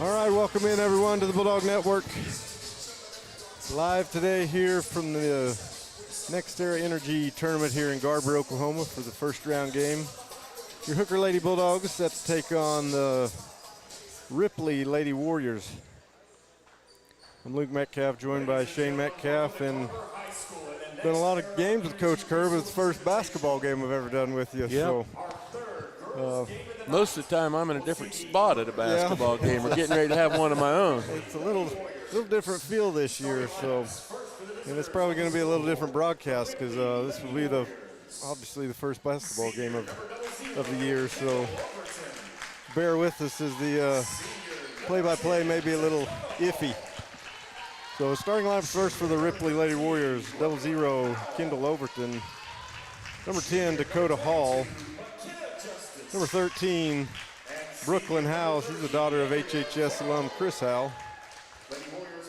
All right, welcome in everyone to the Bulldog Network. Live today here from the Next Era Energy Tournament here in Garber, Oklahoma for the first round game. Your Hooker Lady Bulldogs set to take on the Ripley Lady Warriors. I'm Luke Metcalf, joined by Shane Metcalf, and been a lot of games with Coach Kerr, but it's the first basketball game I've ever done with you. Yep. So, most of the time I'm in a different spot at a basketball game or getting ready to have one of my own. It's a little different feel this year, so, and it's probably going to be a little different broadcast because this will be obviously the first basketball game of the year. So bear with us as the play-by-play may be a little iffy. So starting line first for the Ripley Lady Warriors: 00 Kendall Overton, number 10 Dakota Hall, number 13 Brooklyn Howe. She's the daughter of HHS alum Chris Howe.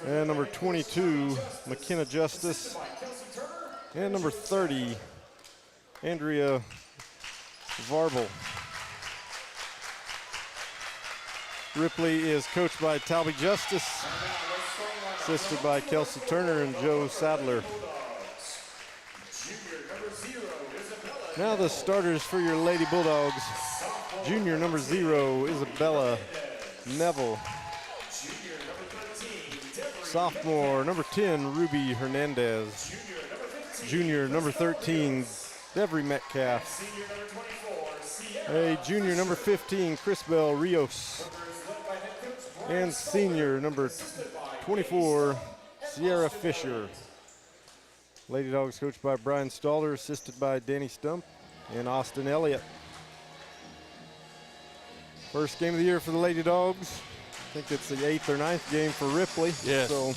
And number 22, McKenna Justice. And number 30, Andrea Varble. Ripley is coached by Talby Justice, assisted by Kelsey Turner and Joe Sadler. Now the starters for your Lady Bulldogs: junior number 0, Isabella Neville. Sophomore number 10, Ruby Hernandez. Junior number 13, Devery Metcalf. A junior number 15, Crisbel Rios. And senior number 24, Sierra Fisher. Lady Dogs coached by Brian Stalder, assisted by Danny Stump and Austin Elliott. First game of the year for the Lady Dogs. I think it's the 8th or 9th game for Ripley. Yes. So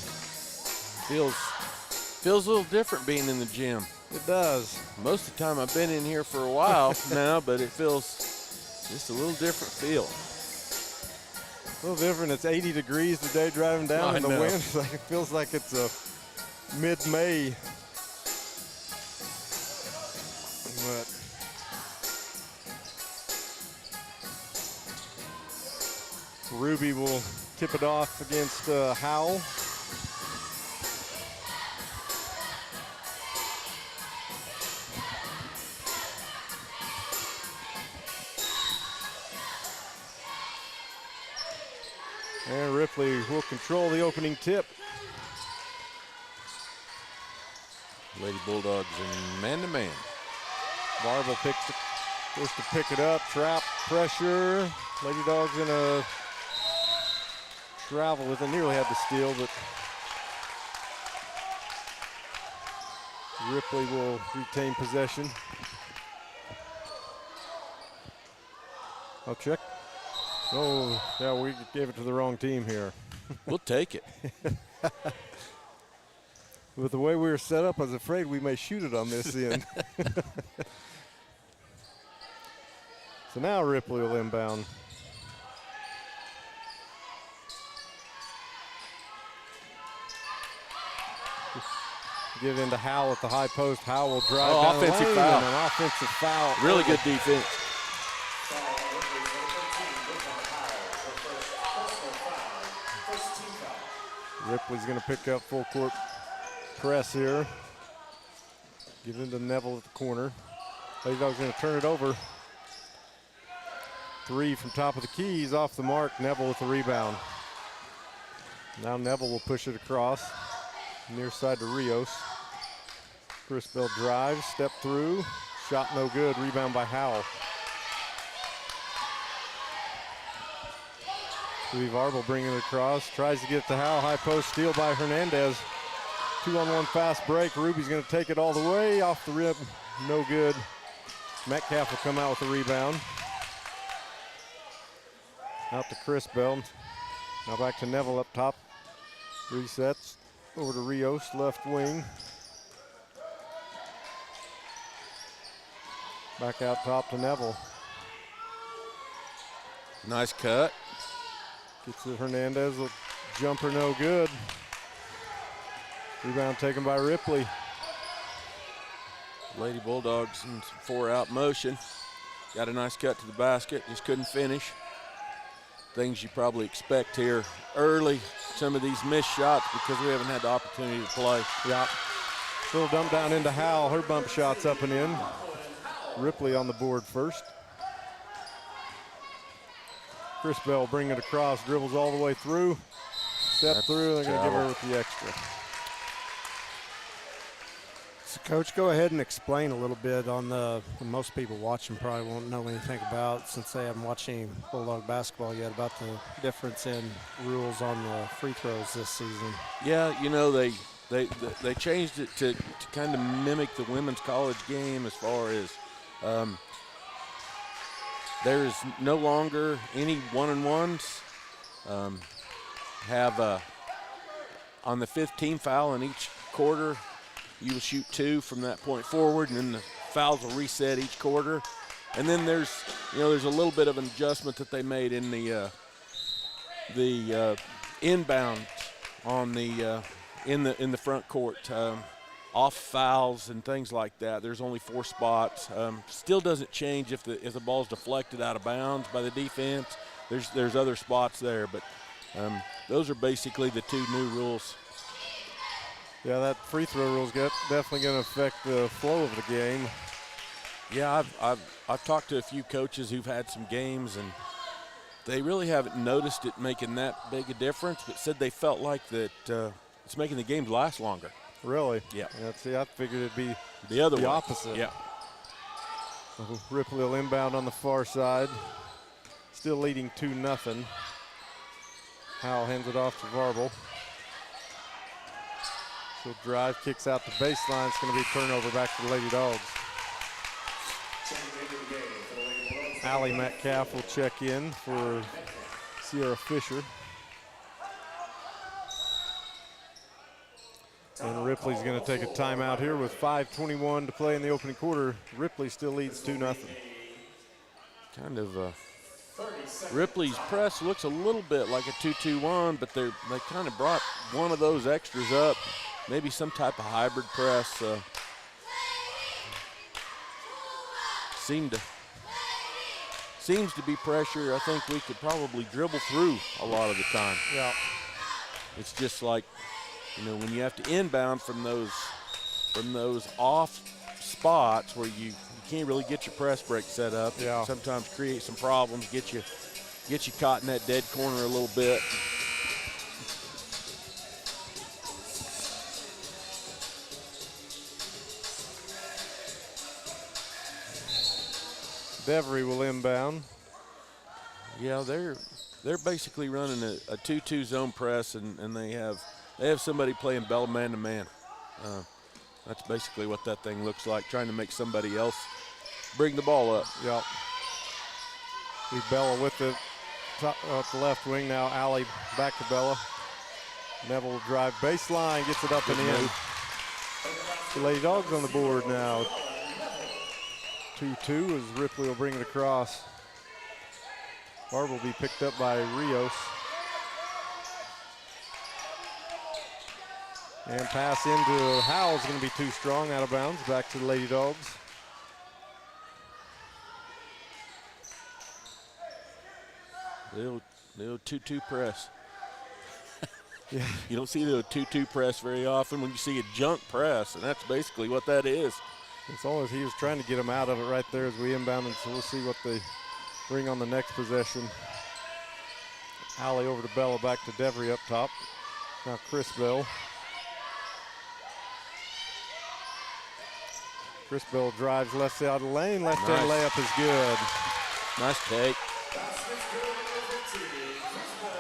feels a little different being in the gym. It does. Most of the time I've been in here for a while now, but it feels just a little different feel. A little different. It's 80 degrees today driving down, and the wind, it feels like it's a mid-May. But Ruby will tip it off against Howell. And Ripley will control the opening tip. Lady Bulldogs in man-to-man. Varble goes to pick it up, trap, pressure. Lady Dogs in a travel with it, nearly had the steal, but Ripley will retain possession. I'll check. Oh, yeah, we gave it to the wrong team here. We'll take it. With the way we were set up, I was afraid we may shoot it on this end. So now Ripley will inbound. Give into Howell at the high post. Howell will drive down offensive the lane, foul. and an offensive foul. Really good defense. Ripley's going to pick up full court press here. Give into Neville at the corner. Lady Dogs going to turn it over. 3 from top of the key. He's off the mark. Neville with the rebound. Now Neville will push it across. Near side to Rios. Crisbel drives, step through. Shot no good. Rebound by Howell. Varble bringing it across. Tries to get to Howell. High post steal by Hernandez. 2-on-1 fast break. Ruby's going to take it all the way off the rim. No good. Metcalf will come out with the rebound. Out to Crisbel. Now back to Neville up top. Resets over to Rios, left wing. Back out top to Neville. Nice cut. Gets to Hernandez, a jumper no good. Rebound taken by Ripley. Lady Bulldogs in some 4-out motion. Got a nice cut to the basket, just couldn't finish. things you probably expect here early. Some of these missed shots because we haven't had the opportunity to play. Yeah. Little dump down into Howell. Her bump shot's up and in. Ripley on the board first. Chris Bell bring it across, dribbles all the way through. Step through, they're going to give her with the extra. So, Coach, go ahead and explain a little bit on most people watching probably won't know anything about, since they haven't watched any Bulldog basketball yet, about the difference in rules on the free throws this season. Yeah, you know, they changed it to kind of mimic the women's college game as far as there is no longer any one-on-ones. On the 15 foul in each quarter, you will shoot 2 from that point forward, and then the fouls will reset each quarter. And then there's a little bit of an adjustment that they made in the inbound on the in the front court, off fouls and things like that. There's only 4 spots. Still doesn't change if the ball's deflected out of bounds by the defense. There's other spots there, but those are basically the 2 new rules. Yeah, that free throw rule is definitely going to affect the flow of the game. Yeah, I've talked to a few coaches who've had some games, and they really haven't noticed it making that big a difference, but said they felt like that it's making the games last longer. Really? Yeah. See, I figured it'd be the opposite. Yeah. Ripley will inbound on the far side. Still leading 2-0. Howell hands it off to Varble. She'll drive, kicks out the baseline. It's going to be a turnover back to the Lady Dogs. Allie Metcalf will check in for Sierra Fisher. And Ripley's going to take a timeout here with 5:21 to play in the opening quarter. Ripley still leads 2-0. Kind of Ripley's press looks a little bit like a 2-2-1, but they kind of brought one of those extras up. Maybe some type of hybrid press. Seems to be pressure I think we could probably dribble through a lot of the time. Yeah. It's just like, when you have to inbound from those off spots where you can't really get your press break set up. Yeah. Sometimes create some problems, get you caught in that dead corner a little bit. Devery will inbound. Yeah, they're basically running a 2-2 zone press, and they have somebody playing Bella man-to-man. That's basically what that thing looks like, trying to make somebody else bring the ball up. Yep. Bella with the top, the left wing now. Allie back to Bella. Neville will drive baseline, gets it up and in. The Lady Dogs on the board now. 2-2 as Ripley will bring it across. Barb will be picked up by Rios. And pass into Howell's going to be too strong, out of bounds. Back to the Lady Dogs. The old 2-2 press. Yeah. You don't see the 2-2 press very often when you see a junk press, and that's basically what that is. It's almost, he was trying to get him out of it right there as we inbound, and so we'll see what they bring on the next possession. Allie over to Bella, back to Devery up top. Now Chris Bell. Chris Bell drives left side of the lane. Left-hand layup is good. Nice take.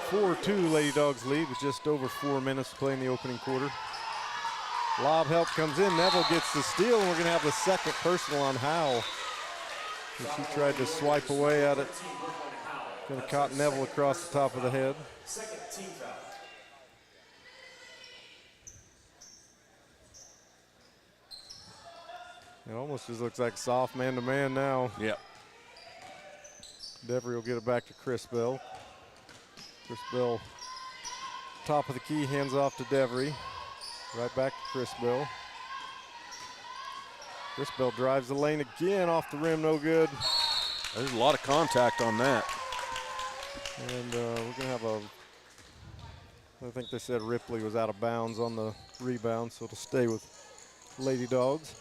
4-2 Lady Dogs lead with just over 4 minutes to play in the opening quarter. Lob help comes in. Neville gets the steal, and we're going to have the second personal on Howell. She tried to swipe away at it. Going to caught Neville across the top of the head. It almost just looks like soft man-to-man now. Yep. Devery will get it back to Chris Bell. Chris Bell, top of the key, hands off to Devery. Right back to Chris Bell. Chris Bell drives the lane again, off the rim, no good. There's a lot of contact on that. And we're going to have I think they said Ripley was out of bounds on the rebound, so it'll stay with Lady Dogs.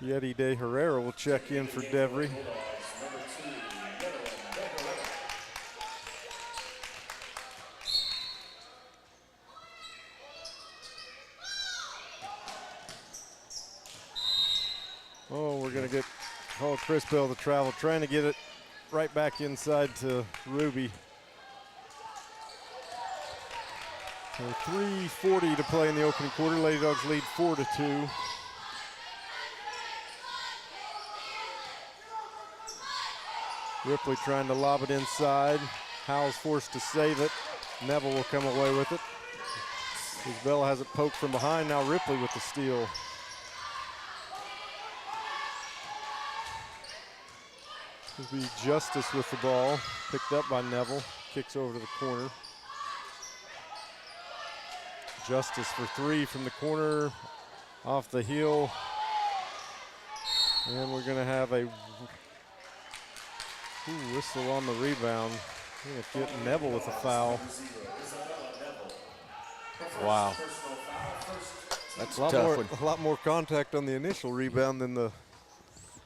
Yeti De Herrera will check in for Devry. Oh, we're going to get Chris Bell to travel, trying to get it right back inside to Ruby. So 3:40 to play in the opening quarter. Lady Dogs lead 4-2. Ripley trying to lob it inside. Howell's forced to save it. Neville will come away with it. Bell has it poked from behind. Now Ripley with the steal. It'll be Justice with the ball. Picked up by Neville. Kicks over to the corner. Justice for three from the corner. Off the heel. And we're going to have a whistle on the rebound. Get Neville with a foul. Wow. That's a tough one. A lot more contact on the initial rebound than that.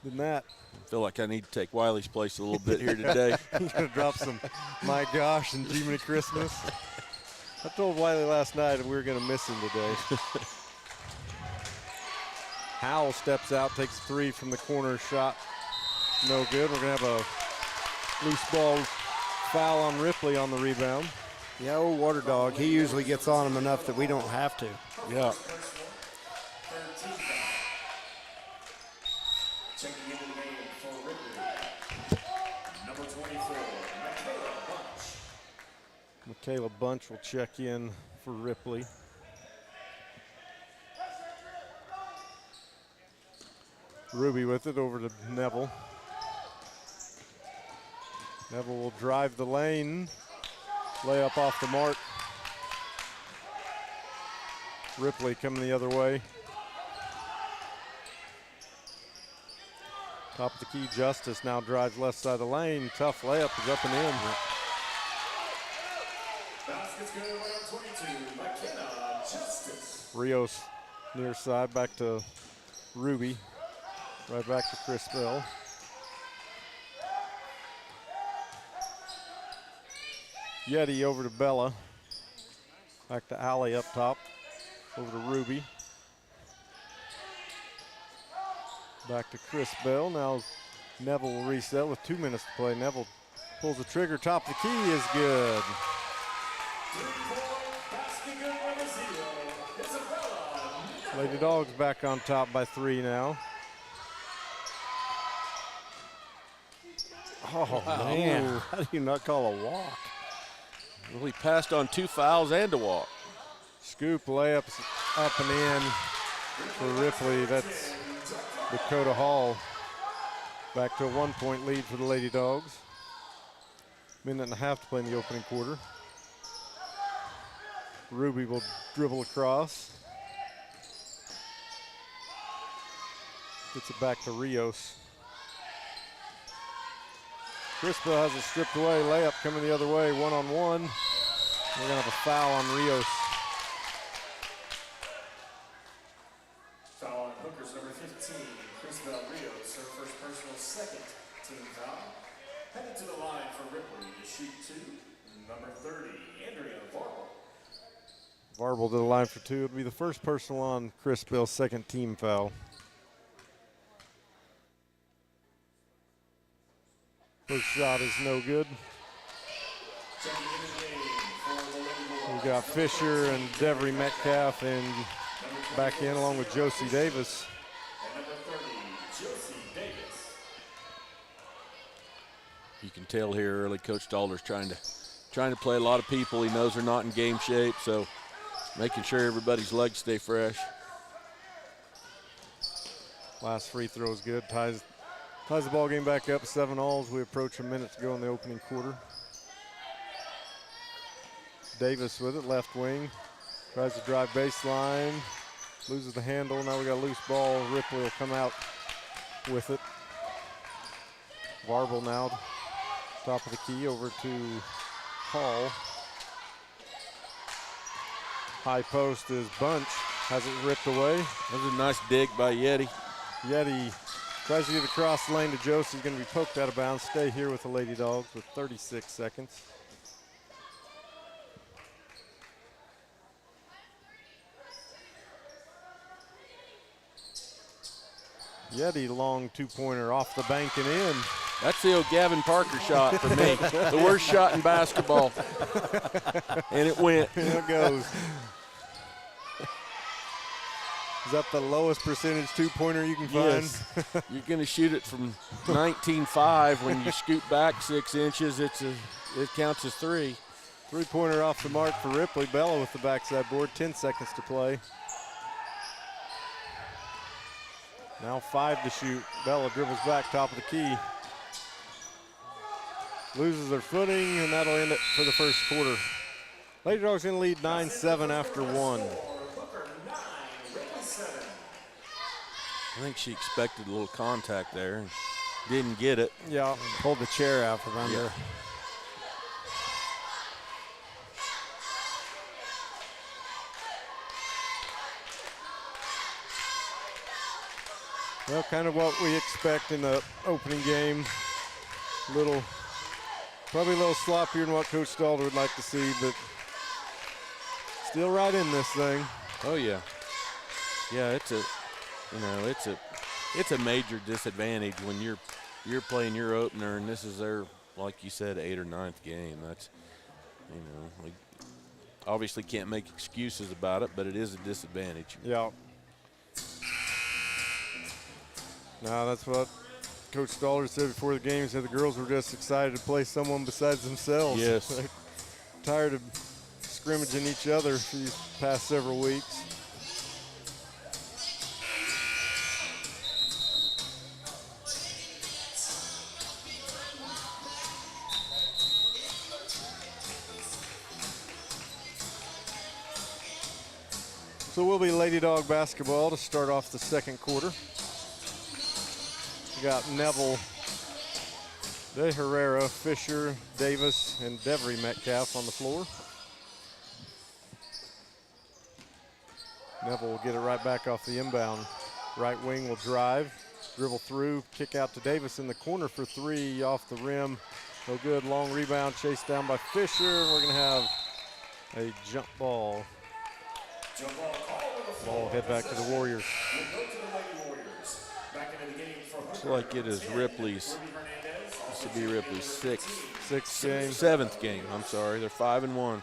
I feel like I need to take Wiley's place a little bit here today. He's going to drop some My Gosh and Jiminy Christmas. I told Wiley last night that we were going to miss him today. Howell steps out, takes three from the corner shot. No good. We're going to have a loose ball foul on Ripley on the rebound. Yeah, old Water Dog, he usually gets on him enough that we don't have to. Yeah. Checking into the game for Ripley, number 24, Michaela Bunch will check in for Ripley. Ruby with it over to Neville. Neville will drive the lane. Layup off the mark. Ripley coming the other way. Top of the key, Justice now drives left side of the lane. Tough layup is up and in. basket's good, round 22, McKenna Justice. Rios near side, back to Ruby. Right back to Chris Bell. Yeti over to Bella. Back to Alley up top. Over to Ruby. Back to Chris Bell. Now Neville will reset with 2 minutes to play. Neville pulls the trigger. Top of the key is good. Lady Dogs back on top by 3 now. Oh, man. How do you not call a walk? Well, he passed on 2 fouls and a walk. Scoop layups up and in for Ripley. That's Dakota Hall. Back to a 1-point lead for the Lady Dogs. Minute and a half to play in the opening quarter. Ruby will dribble across. Gets it back to Rios. Crispa has it stripped away. Layup coming the other way, one-on-one. We're gonna have a foul on Rios. Foul on Hookers number 15, Crispa Rios, her first personal, second team foul. Headed to the line for Ripley to shoot 2, number 30, Andrea Varble. Varble to the line for 2. It'll be the first personal on Chris Bell's second team foul. First shot is no good. We got Fisher and Devery Metcalf and back in along with Josie Davis. And number 30, Josie Davis. You can tell here early Coach Dalder's trying to play a lot of people. He knows they're not in game shape, so making sure everybody's legs stay fresh. Last free throw is good. Ties the ball game back up 7-all as we approach a minute to go in the opening quarter. Davis with it, left wing. Tries to drive baseline. loses the handle. Now we got a loose ball. Ripley will come out with it. Garber now, top of the key, over to Hall. High post is Bunch, has it ripped away. That was a nice dig by Yeti. Yeti tries to get across the lane to Josie. He's going to be poked out of bounds. Stay here with the Lady Dogs with 36 seconds. Yeti, long two-pointer off the bank and in. That's the old Gavin Parker shot for me. The worst shot in basketball. And it went. There it goes. Is that the lowest percentage two-pointer you can find? Yes. You're going to shoot it from 19.5. When you scoot back 6 inches, it counts as 3. Three-pointer off the mark for Ripley. Bella with the backside board, 10 seconds to play. Now 5 to shoot. Bella dribbles back, top of the key. Loses their footing, and that'll end it for the first quarter. Lady Dogs going to lead 9-7 after 1. I think she expected a little contact there and didn't get it. Yeah, pulled the chair out from under. Yeah. Well, kind of what we expect in the opening game. Probably a little sloppier than what Coach Stalder would like to see, but still right in this thing. Oh yeah, yeah. It's a major disadvantage when you're playing your opener and this is their, like you said, 8th or 9th game. That's, we obviously can't make excuses about it, but it is a disadvantage. Yeah. No, that's what Coach Stalder said before the game. He said the girls were just excited to play someone besides themselves. Yes. They're tired of scrimmaging each other for these past several weeks. So we'll be Lady Dog basketball to start off the second quarter. We got Neville, De Herrera, Fisher, Davis, and Devery Metcalf on the floor. Neville will get it right back off the inbound. Right wing will drive, dribble through, kick out to Davis in the corner for 3 off the rim. No good, long rebound, chased down by Fisher. We're gonna have a jump ball. Ball head back to the Warriors. Looks like it is Ripley's. This should be Ripley's sixth game. 7th game. I'm sorry. They're 5-1.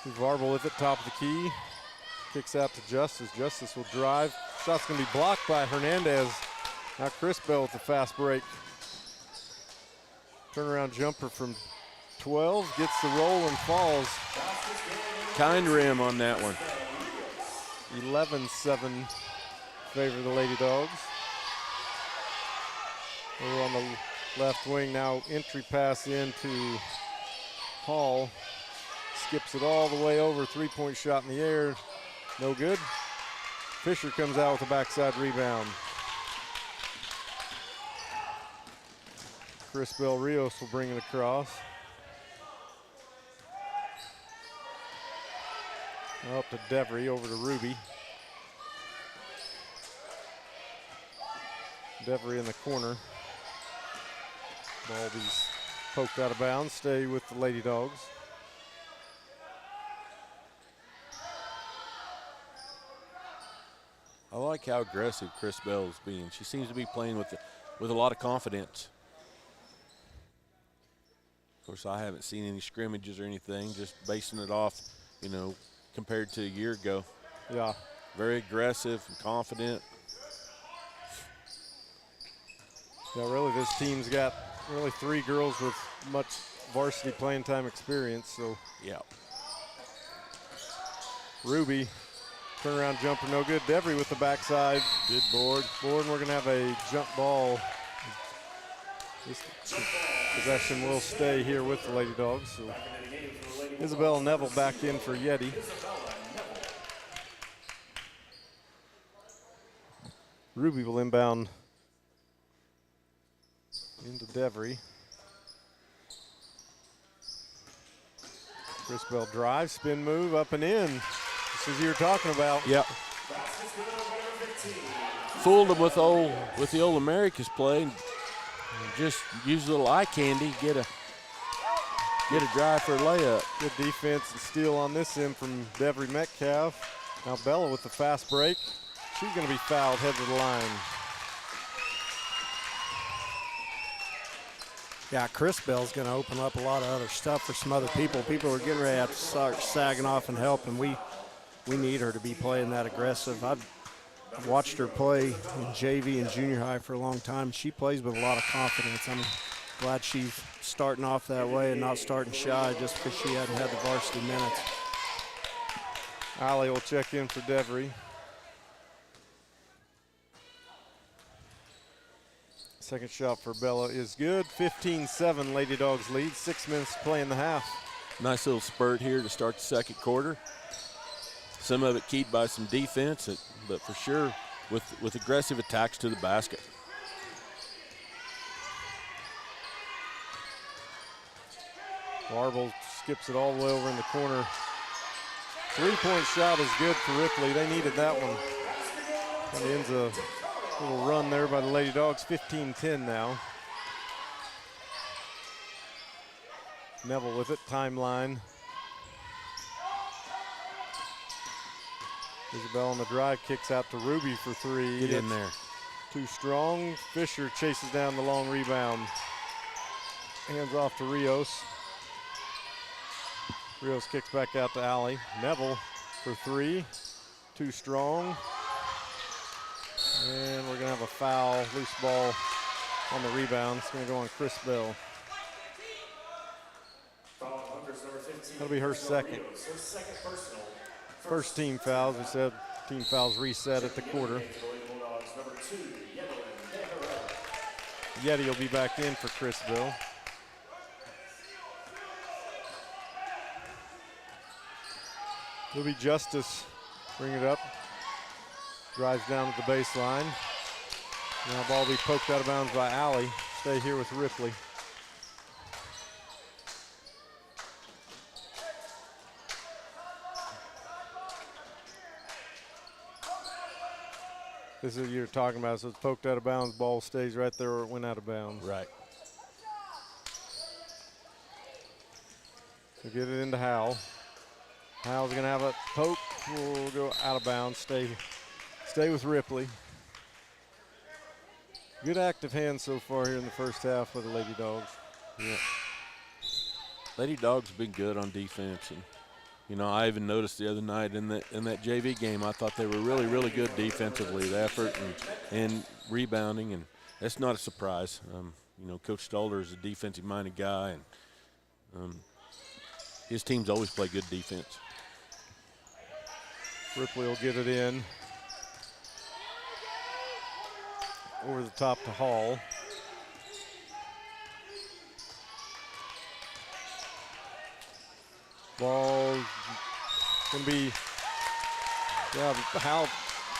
Varble with it, top of the key. Kicks out to Justice. Justice will drive. Shot's going to be blocked by Hernandez. Now Crispell with the fast break. Turnaround jumper from 12. Gets the roll and falls. Kind rim on that one. 11-7 favor the Lady Dogs. Over on the left wing now, entry pass into Hall. Skips it all the way over, 3-point shot in the air. No good. Fisher comes out with a backside rebound. Crispell Rios will bring it across. Up to Devery, over to Ruby. Devery in the corner. Ball be poked out of bounds. Stay with the Lady Dogs. I like how aggressive Crispell is being. She seems to be playing with a lot of confidence. Of course, I haven't seen any scrimmages or anything, just basing it off, compared to a year ago. Yeah. Very aggressive and confident. Yeah, really, this team's got really 3 girls with much varsity playing time experience, so. Yeah. Ruby, turnaround jumper, no good. Devery with the backside. Good board. And we're going to have a jump ball. Possession will stay here with the Lady Dogs. So Isabella Neville back in for Yeti. Ruby will inbound into Devery. Chris Bell drive, spin move, up and in. This is what you're talking about. Yep. Fooled them with the old America's play. Just use a little eye candy, get a drive for a layup. Good defense and steal on this end from Devery Metcalf. Now Bella with the fast break. She's going to be fouled, head to the line. Yeah, Chris Bell's going to open up a lot of other stuff for some other people. People are getting ready to have to start sagging off and help, and we need her to be playing that aggressive. I've watched her play in JV and junior high for a long time. She plays with a lot of confidence. I'm glad she's starting off that way and not starting shy just because she hadn't had the varsity minutes. Allie will check in for Devery. Second shot for Bella is good. 15-7, Lady Dogs lead. 6 minutes to play in the half. Nice little spurt here to start the second quarter. Some of it keyed by some defense, but for sure with aggressive attacks to the basket. Garber skips it all the way over in the corner. 3-point shot is good for Ripley. They needed that one. And ends a little run there by the Lady Dogs. 15-10 now. Neville with it, timeline. Isabel on the drive, kicks out to Ruby for three. Get in there. Too strong. Fisher chases down the long rebound. Hands off to Rios. Rios kicks back out to Allie. Neville for three. Too strong. And we're going to have a foul, loose ball on the rebound. It's going to go on Chris Bell. That'll be her second. First team fouls. We said team fouls reset at the quarter. Yeti will be back in for Chris Bell. It'll be Justice. Bring it up. Drives down to the baseline. Now ball will be poked out of bounds by Allie. Stay here with Ripley. This is what you're talking about. So it's poked out of bounds. Ball stays right there where it went out of bounds. Right. So get it into Howell. Howell's going to have a poke. We'll go out of bounds. Stay with Ripley. Good active hands so far here in the first half for the Lady Dogs. Yeah. Lady Dogs have been good on defense, and you know, I even noticed the other night in that JV game, I thought they were really, really good defensively. The effort and rebounding, and that's not a surprise. You know, Coach Stolder is a defensive-minded guy, and his teams always play good defense. Ripley will get it in. Over the top to Hall. Ball going to be, Howell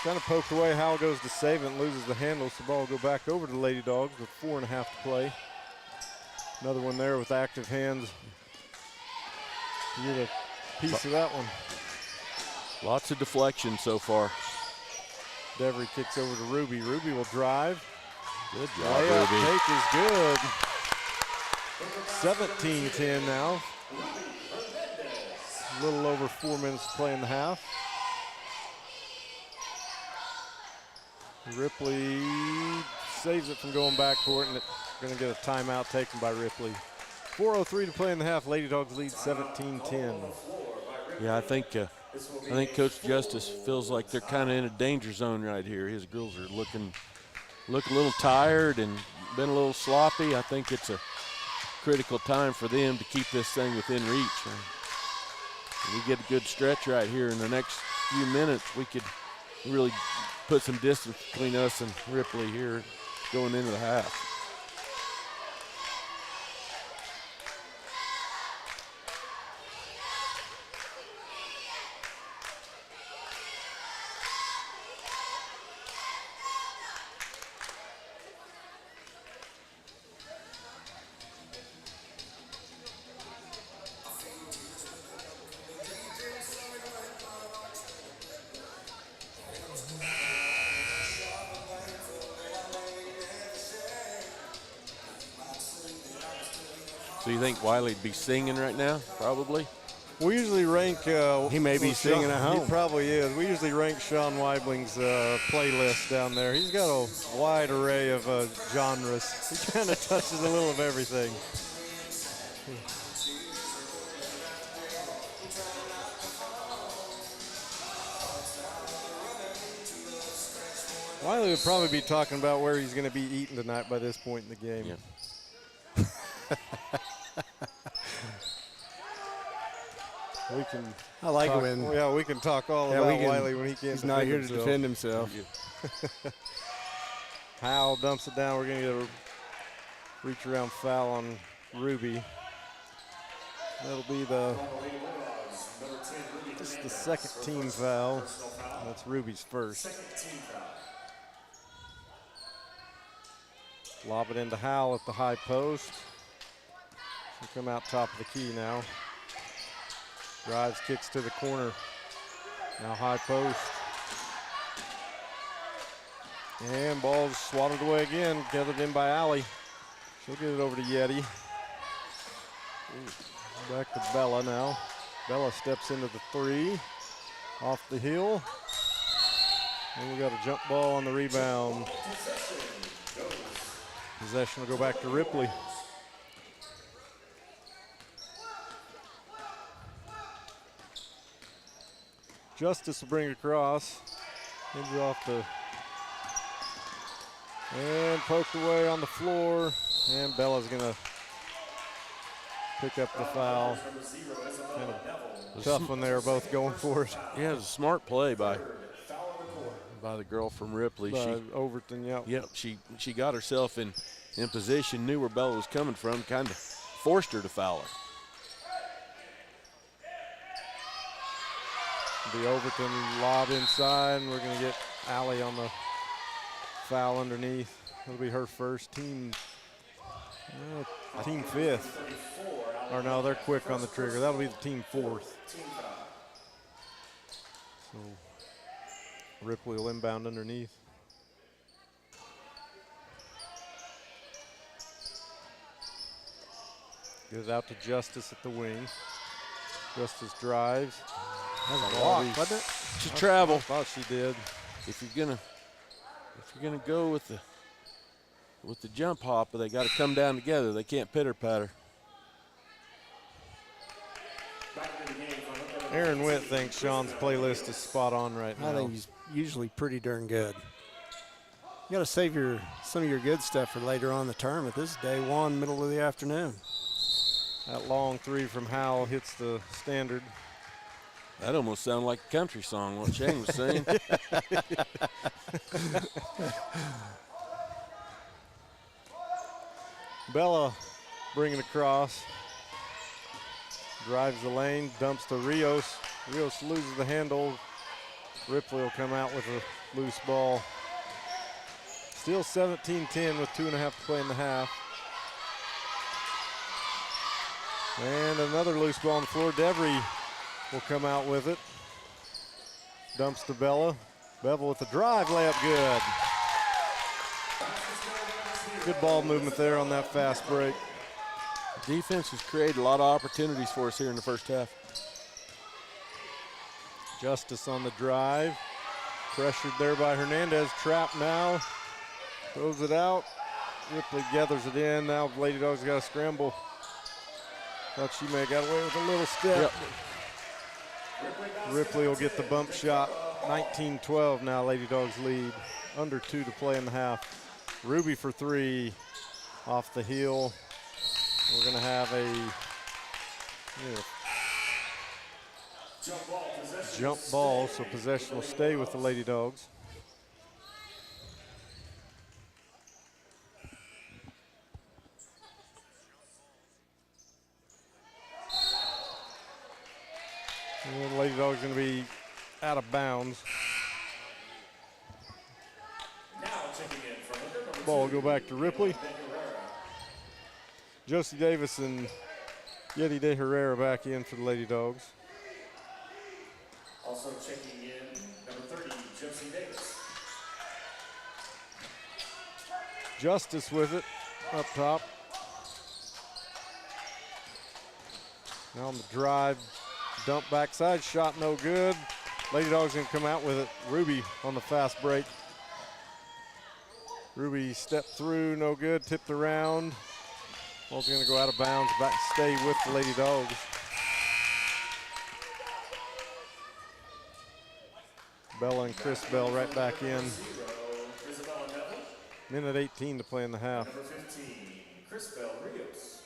kind of poked away. Howell goes to save it and loses the handle, so the ball will go back over to the Lady Dogs with 4.5 to play. Another one there with active hands. You get a piece of that one. Lots of deflection so far. Devery kicks over to Ruby. Ruby will drive. Good job, Layup Ruby. take is good. 17-10 now. A little over 4 minutes to play in the half. Ripley saves it from going back for it, and it's going to get a timeout taken by Ripley. 4:03 to play in the half. Lady Dogs lead 17-10. Yeah, I think Coach Justice feels like they're kind of in a danger zone right here. His girls are looking a little tired and been a little sloppy. I think it's a critical time for them to keep this thing within reach. We get a good stretch right here in the next few minutes. We could really put some distance between us and Ripley here going into the half. So you think Wiley'd be singing right now? Probably. We usually rank. He may be singing at home. He probably is. We usually rank Sean Weibling's playlist down there. He's got a wide array of genres. He kind of touches a little of everything. Wiley would probably be talking about where he's going to be eating tonight by this point in the game. Yeah. We can. I like talk, when yeah, we can talk all about Wiley when he can't. He's not here to defend himself. Howell dumps it down. We're going to get a reach around foul on Ruby. That'll be this is the second team foul. That's Ruby's first. Lob it into Howell at the high post. She'll come out top of the key now. Drives, kicks to the corner. Now high post. And ball's swatted away again, gathered in by Allie. She'll get it over to Yeti. Back to Bella now. Bella steps into the three. Off the heel. And we got a jump ball on the rebound. Possession will go back to Ripley. Justice will bring it across. Ends it off the. And poked away on the floor. And Bella's going to pick up the foul. Kind of tough when they were both going for it. Yeah, it was a smart play by the girl from Ripley. Overton, yep. Yep, she got herself in position, knew where Bella was coming from, kind of forced her to foul her. The Overton lob inside, and we're going to get Allie on the foul underneath. It'll be her first, team fifth. Or no, they're quick on the trigger. That'll be the team fourth. So Ripley will inbound underneath. Gives out to Justice at the wing. Justice drives. That's a block, wasn't it? To travel. I thought she did. If you're gonna go with the jump hop, they got to come down together. They can't pitter patter. Aaron Witt thinks Sean's playlist is spot on right now. I think he's usually pretty darn good. You got to save some of your good stuff for later on in the tournament. This is day one, middle of the afternoon. That long three from Howell hits the standard. That almost sounded like a country song, what Shane was saying. Bella bringing across. Drives the lane, dumps to Rios. Rios loses the handle. Ripley will come out with a loose ball. Still 17-10 with 2.5 to play in the half. And another loose ball on the floor. Devry will come out with it. Dumps to Bella. Bevel with the drive, layup good. Good ball movement there on that fast break. Defense has created a lot of opportunities for us here in the first half. Justice on the drive. Pressured there by Hernandez. Trapped now. Throws it out. Ripley gathers it in. Now Lady Dogs got to scramble. Thought she may have got away with a little step. Yep. Ripley will get the bump shot. 19-12 now, Lady Dogs lead. Under 2 to play in the half. Ruby for three. Off the heel. We're going to have a jump ball, so possession will stay with the Lady Dogs. And the Lady Dogs going to be out of bounds. Ball will go back to Ripley. Josie Davis and Yeti De Herrera back in for the Lady Dogs. Also checking in, number 30, Josie Davis. Justice with it up top. Now on the drive, dump backside shot, no good. Lady Dogs gonna come out with it. Ruby on the fast break. Ruby stepped through, no good, tipped around. Ball's gonna go out of bounds, back stay with the Lady Dogs. Bella and Chris Bell right back in. Minute 18 to play in the half. Number 15, Chris Bell Rios.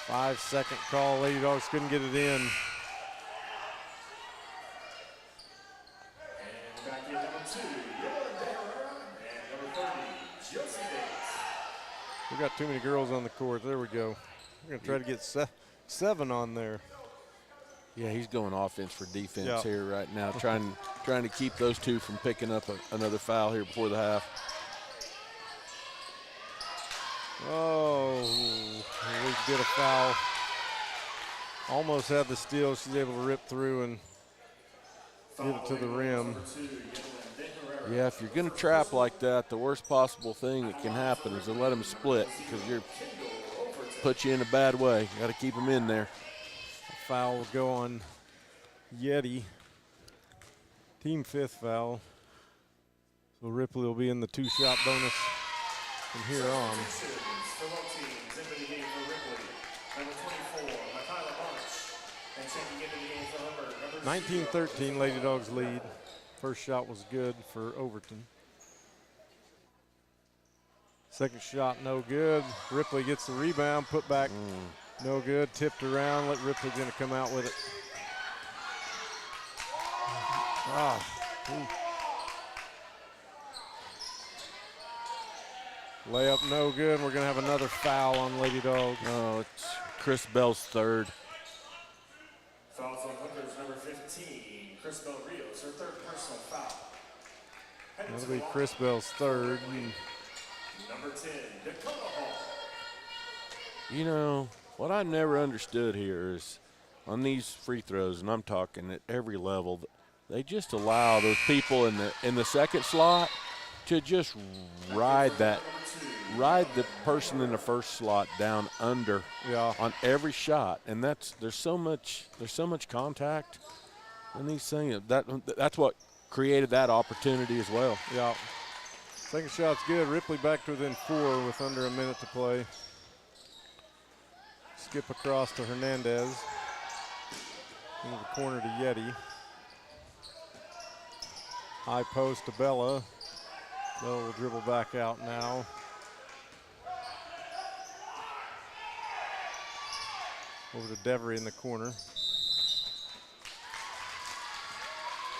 5-second call. Lady Dogs couldn't get it in. And back in number 2, and number 30, Josie Davis. We got too many girls on the court. There we go. We're gonna try to get 7 on there. Yeah, he's going offense for defense Yeah. here right now, trying to keep those two from picking up another foul here before the half. Oh, we did a foul. Almost had the steal. She's able to rip through and get it to the rim. Yeah, if you're going to trap like that, the worst possible thing that can happen is to let them split because you're put you in a bad way. You got to keep them in there. Foul will go on Yeti. Team 5th foul. So Ripley will be in the 2-shot bonus from here on. For both teams, into the game for Ripley. Number 24, Michaela March. And checking into the game for number 19-13, Lady Dogs lead. First shot was good for Overton. Second shot, no good. Ripley gets the rebound, put back, no good. Tipped around, Ripley's gonna come out with it. Layup, no good. We're gonna have another foul on Lady Dogs. Oh, it's Chris Bell's third. Fouls on Hookers, number 15, Chris Bell Rios, her 3rd personal foul. That'll be Chris Bell's 3rd. Number 10, Dakota Hall. You know, what I never understood here is on these free throws, and I'm talking at every level, they just allow those people in the second slot to just ride the person in the first slot down under on every shot, and there's so much contact in these things. That's what created that opportunity as well. Yeah. Second shot's good. Ripley back to within 4 with under a minute to play. Skip across to Hernandez. Into the corner to Yeti. High post to Bella. Bella will dribble back out now. Over to Devery in the corner.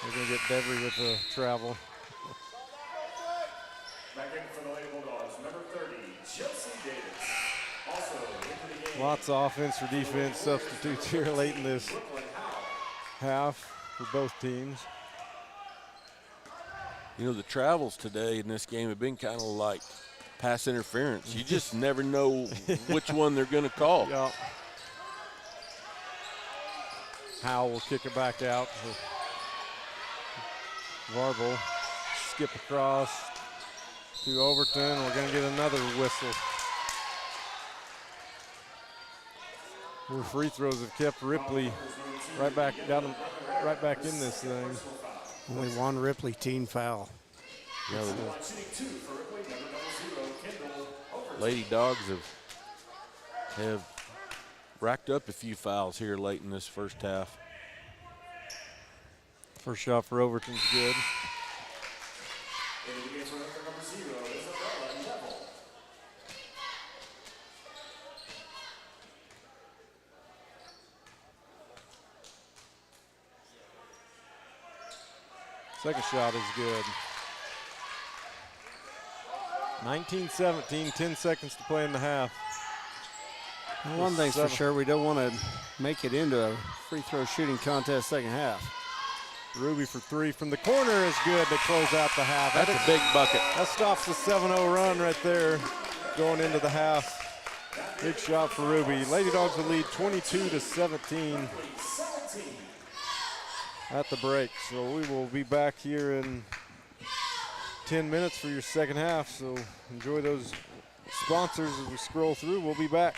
They're going to get Devery with the travel. Back in for the Lady Bulldogs, number 30, Josie Davis. Also into the game. Lots of offense for defense substitutes here late in this half for both teams. You know, the travels today in this game have been kind of like pass interference. You just never know which one they're going to call. Yeah. Howell will kick it back out. Varble skip across to Overton. We're going to get another whistle. More free throws have kept Ripley right back in this thing. Only one Ripley team foul. Yeah, Lady Dogs have racked up a few fouls here late in this first half. First shot for Overton's good. Into the game for number 0, Isabella Neville. Second shot is good. 19-17, 10 seconds to play in the half. Well, one thing's for sure, we don't want to make it into a free throw shooting contest second half. Ruby for 3 from the corner is good to close out the half. That's a big bucket. That stops the 7-0 run right there going into the half. Big shot for Ruby. Lady Dogs will lead 22-17 at the break. So we will be back here in 10 minutes for your second half, so enjoy those sponsors as we scroll through. We'll be back.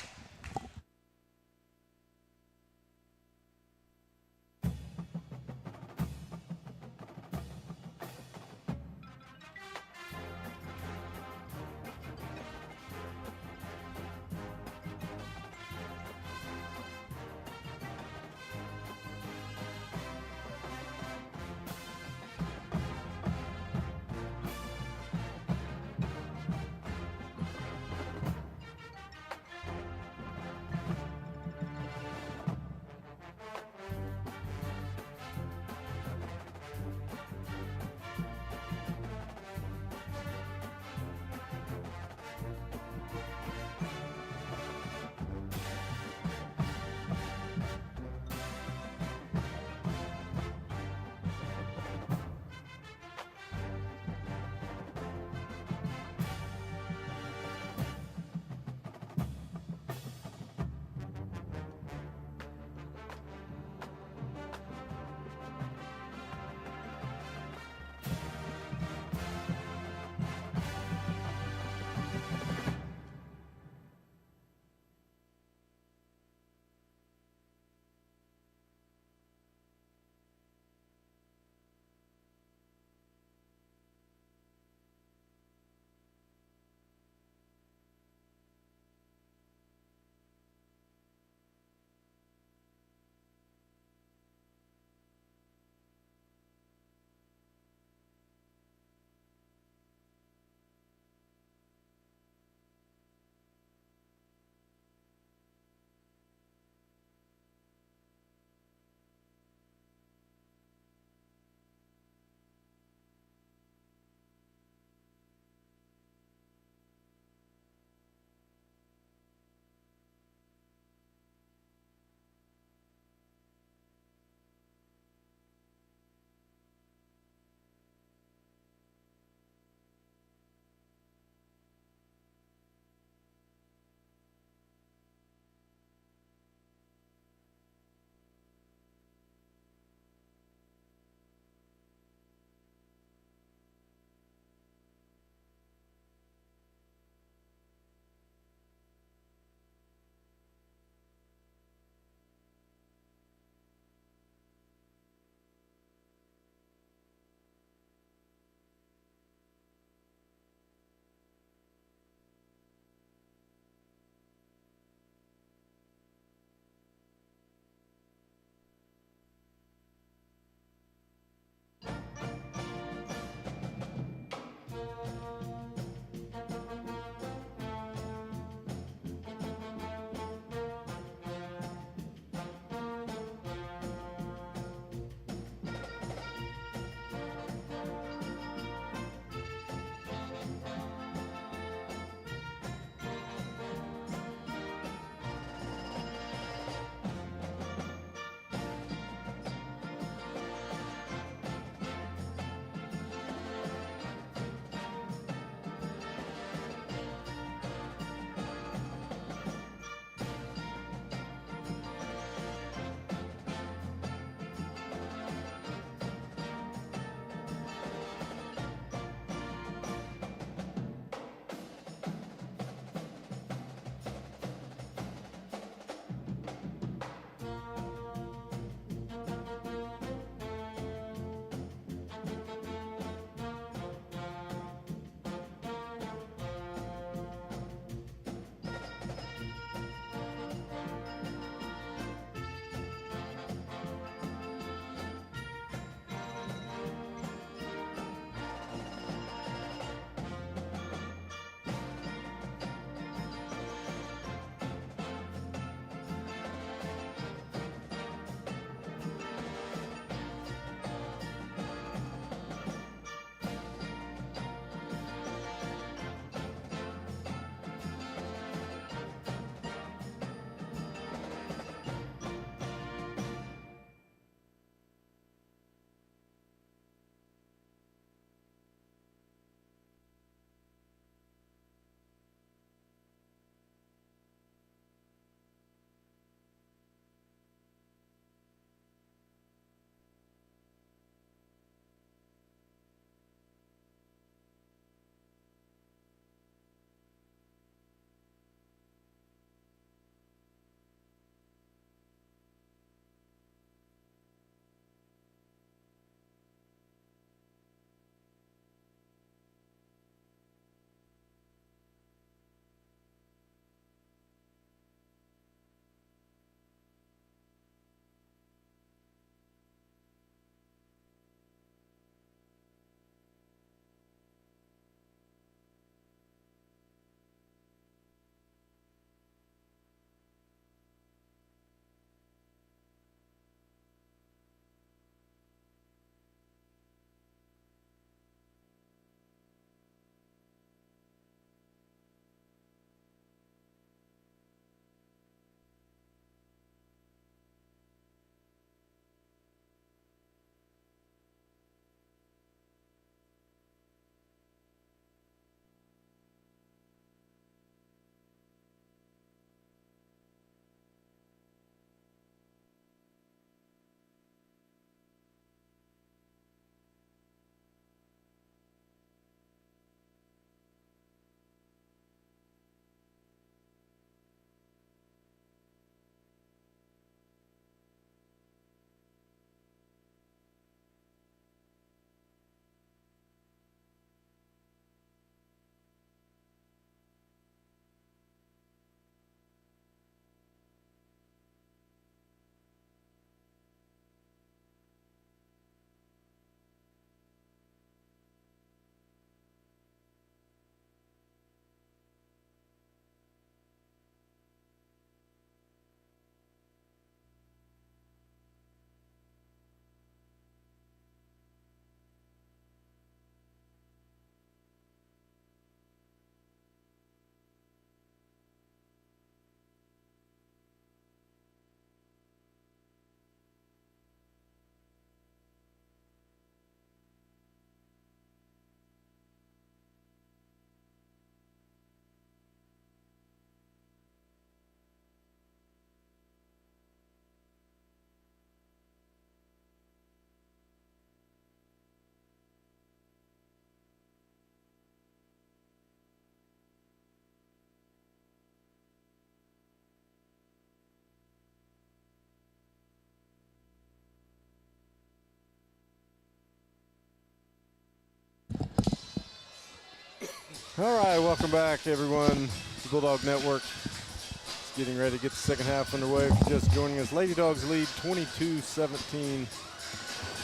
All right, welcome back, everyone. The Bulldog Network is getting ready to get the second half underway. If you're just joining us, Lady Dogs lead 22-17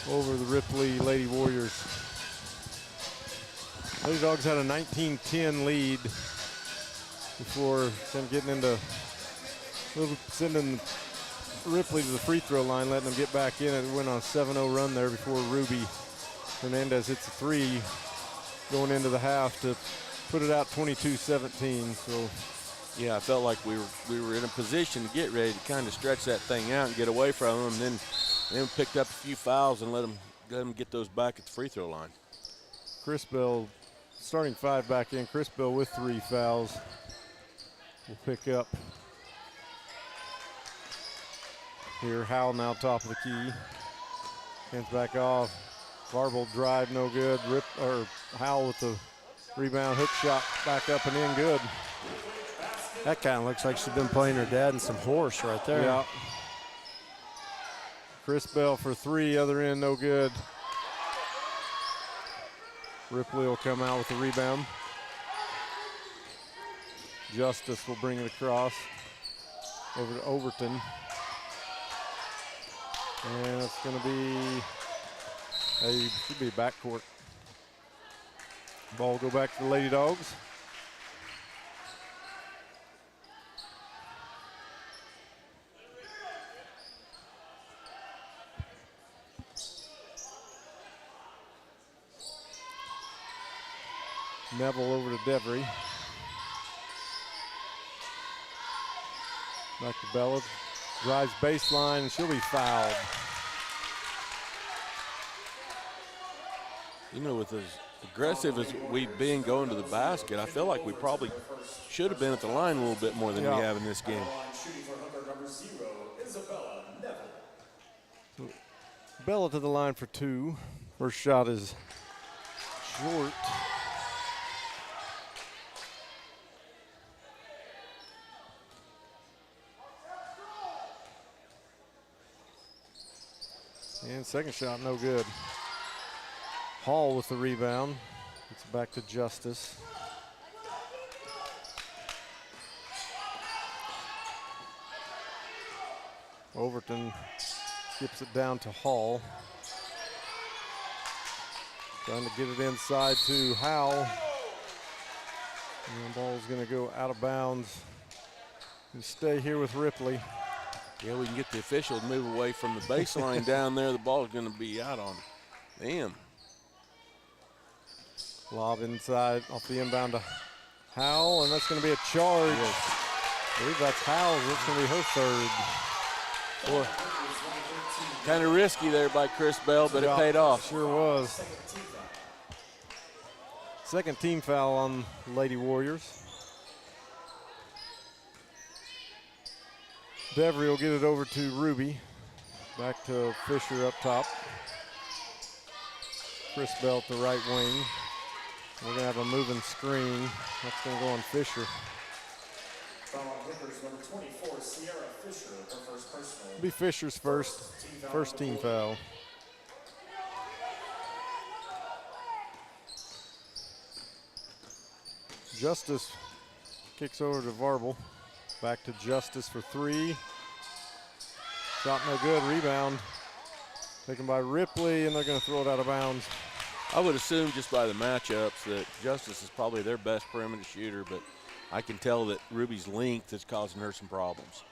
over the Ripley Lady Warriors. Lady Dogs had a 19-10 lead before kind of getting into sending Ripley to the free throw line, letting them get back in. It went on a 7-0 run there before Ruby Hernandez hits a three going into the half to put it out 22-17. So, yeah, I felt like we were in a position to get ready to kind of stretch that thing out and get away from them. And then picked up a few fouls and let them get those back at the free throw line. Chris Bell, starting five back in. Chris Bell with 3 fouls will pick up. Here, Howell now top of the key. Hands back off. Garber drive, no good. Howell with the rebound, hook shot, back up and in, good. That kind of looks like she's been playing her dad and some horse right there. Yeah. Chris Bell for 3, other end, no good. Ripley will come out with the rebound. Justice will bring it across over to Overton. And it's going to be should be a backcourt. Ball go back to the Lady Dogs. Neville over to Devery. Back to Bella. Drives baseline, and she'll be fouled. You know, with as aggressive as we've been going to the basket, I feel like we probably should have been at the line a little bit more than we have in this game. Bella to the line for 2. First shot is short. And second shot, no good. Hall with the rebound. It's back to Justice. Overton skips it down to Hall. Trying to get it inside to Howell. And the ball's going to go out of bounds and stay here with Ripley. Yeah, we can get the official to move away from the baseline down there. The ball is going to be out on them. Lob inside off the inbound to Howell, and that's going to be a charge. Yes. I believe that's Howell's. It's going to be her third. Boy, kind of risky there by Chris Bell, but it paid off. Sure was. Second team foul on Lady Warriors. Devery will get it over to Ruby. Back to Fisher up top. Chris Bell at the right wing. We're going to have a moving screen. That's going to go on Fisher. Foul on Clippers, number 24, Sierra Fisher, her first personal. It'll be Fisher's first team foul. Justice kicks over to Varble. Back to Justice for 3. Shot no good, rebound. Taken by Ripley, and they're going to throw it out of bounds. I would assume just by the matchups that Justice is probably their best perimeter shooter, but I can tell that Ruby's length is causing her some problems.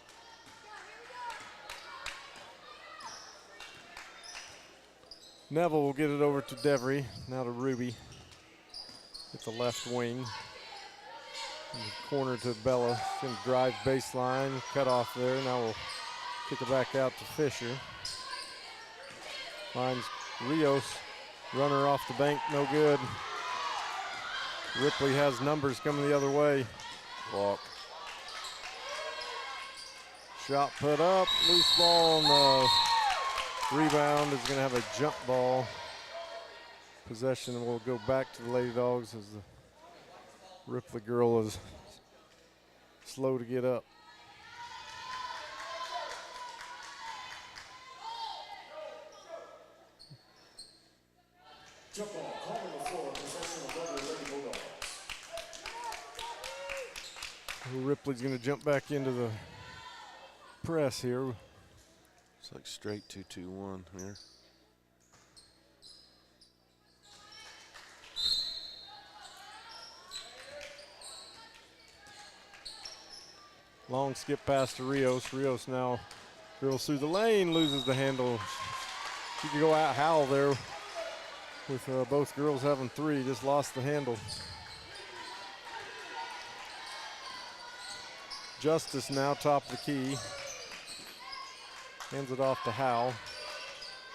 Neville will get it over to Devery, now to Ruby. At the left wing. In the corner to Bella. She's going to drive baseline, cut off there. Now we'll kick it back out to Fisher. Finds Rios. Runner off the bank, no good. Ripley has numbers coming the other way. Walk. Shot put up, loose ball, and the rebound is going to have a jump ball. Possession will go back to the Lady Dogs as the Ripley girl is slow to get up. Jump ball, call on the floor, possession of Garber, Lady Bulldogs. Ripley's going to jump back into the press here. It's like straight 2-2-1 here. Long skip pass to Rios. Rios now drills through the lane, loses the handle. She could go out Howell there with both girls having three, just lost the handle. Justice now top of the key. Hands it off to Howell.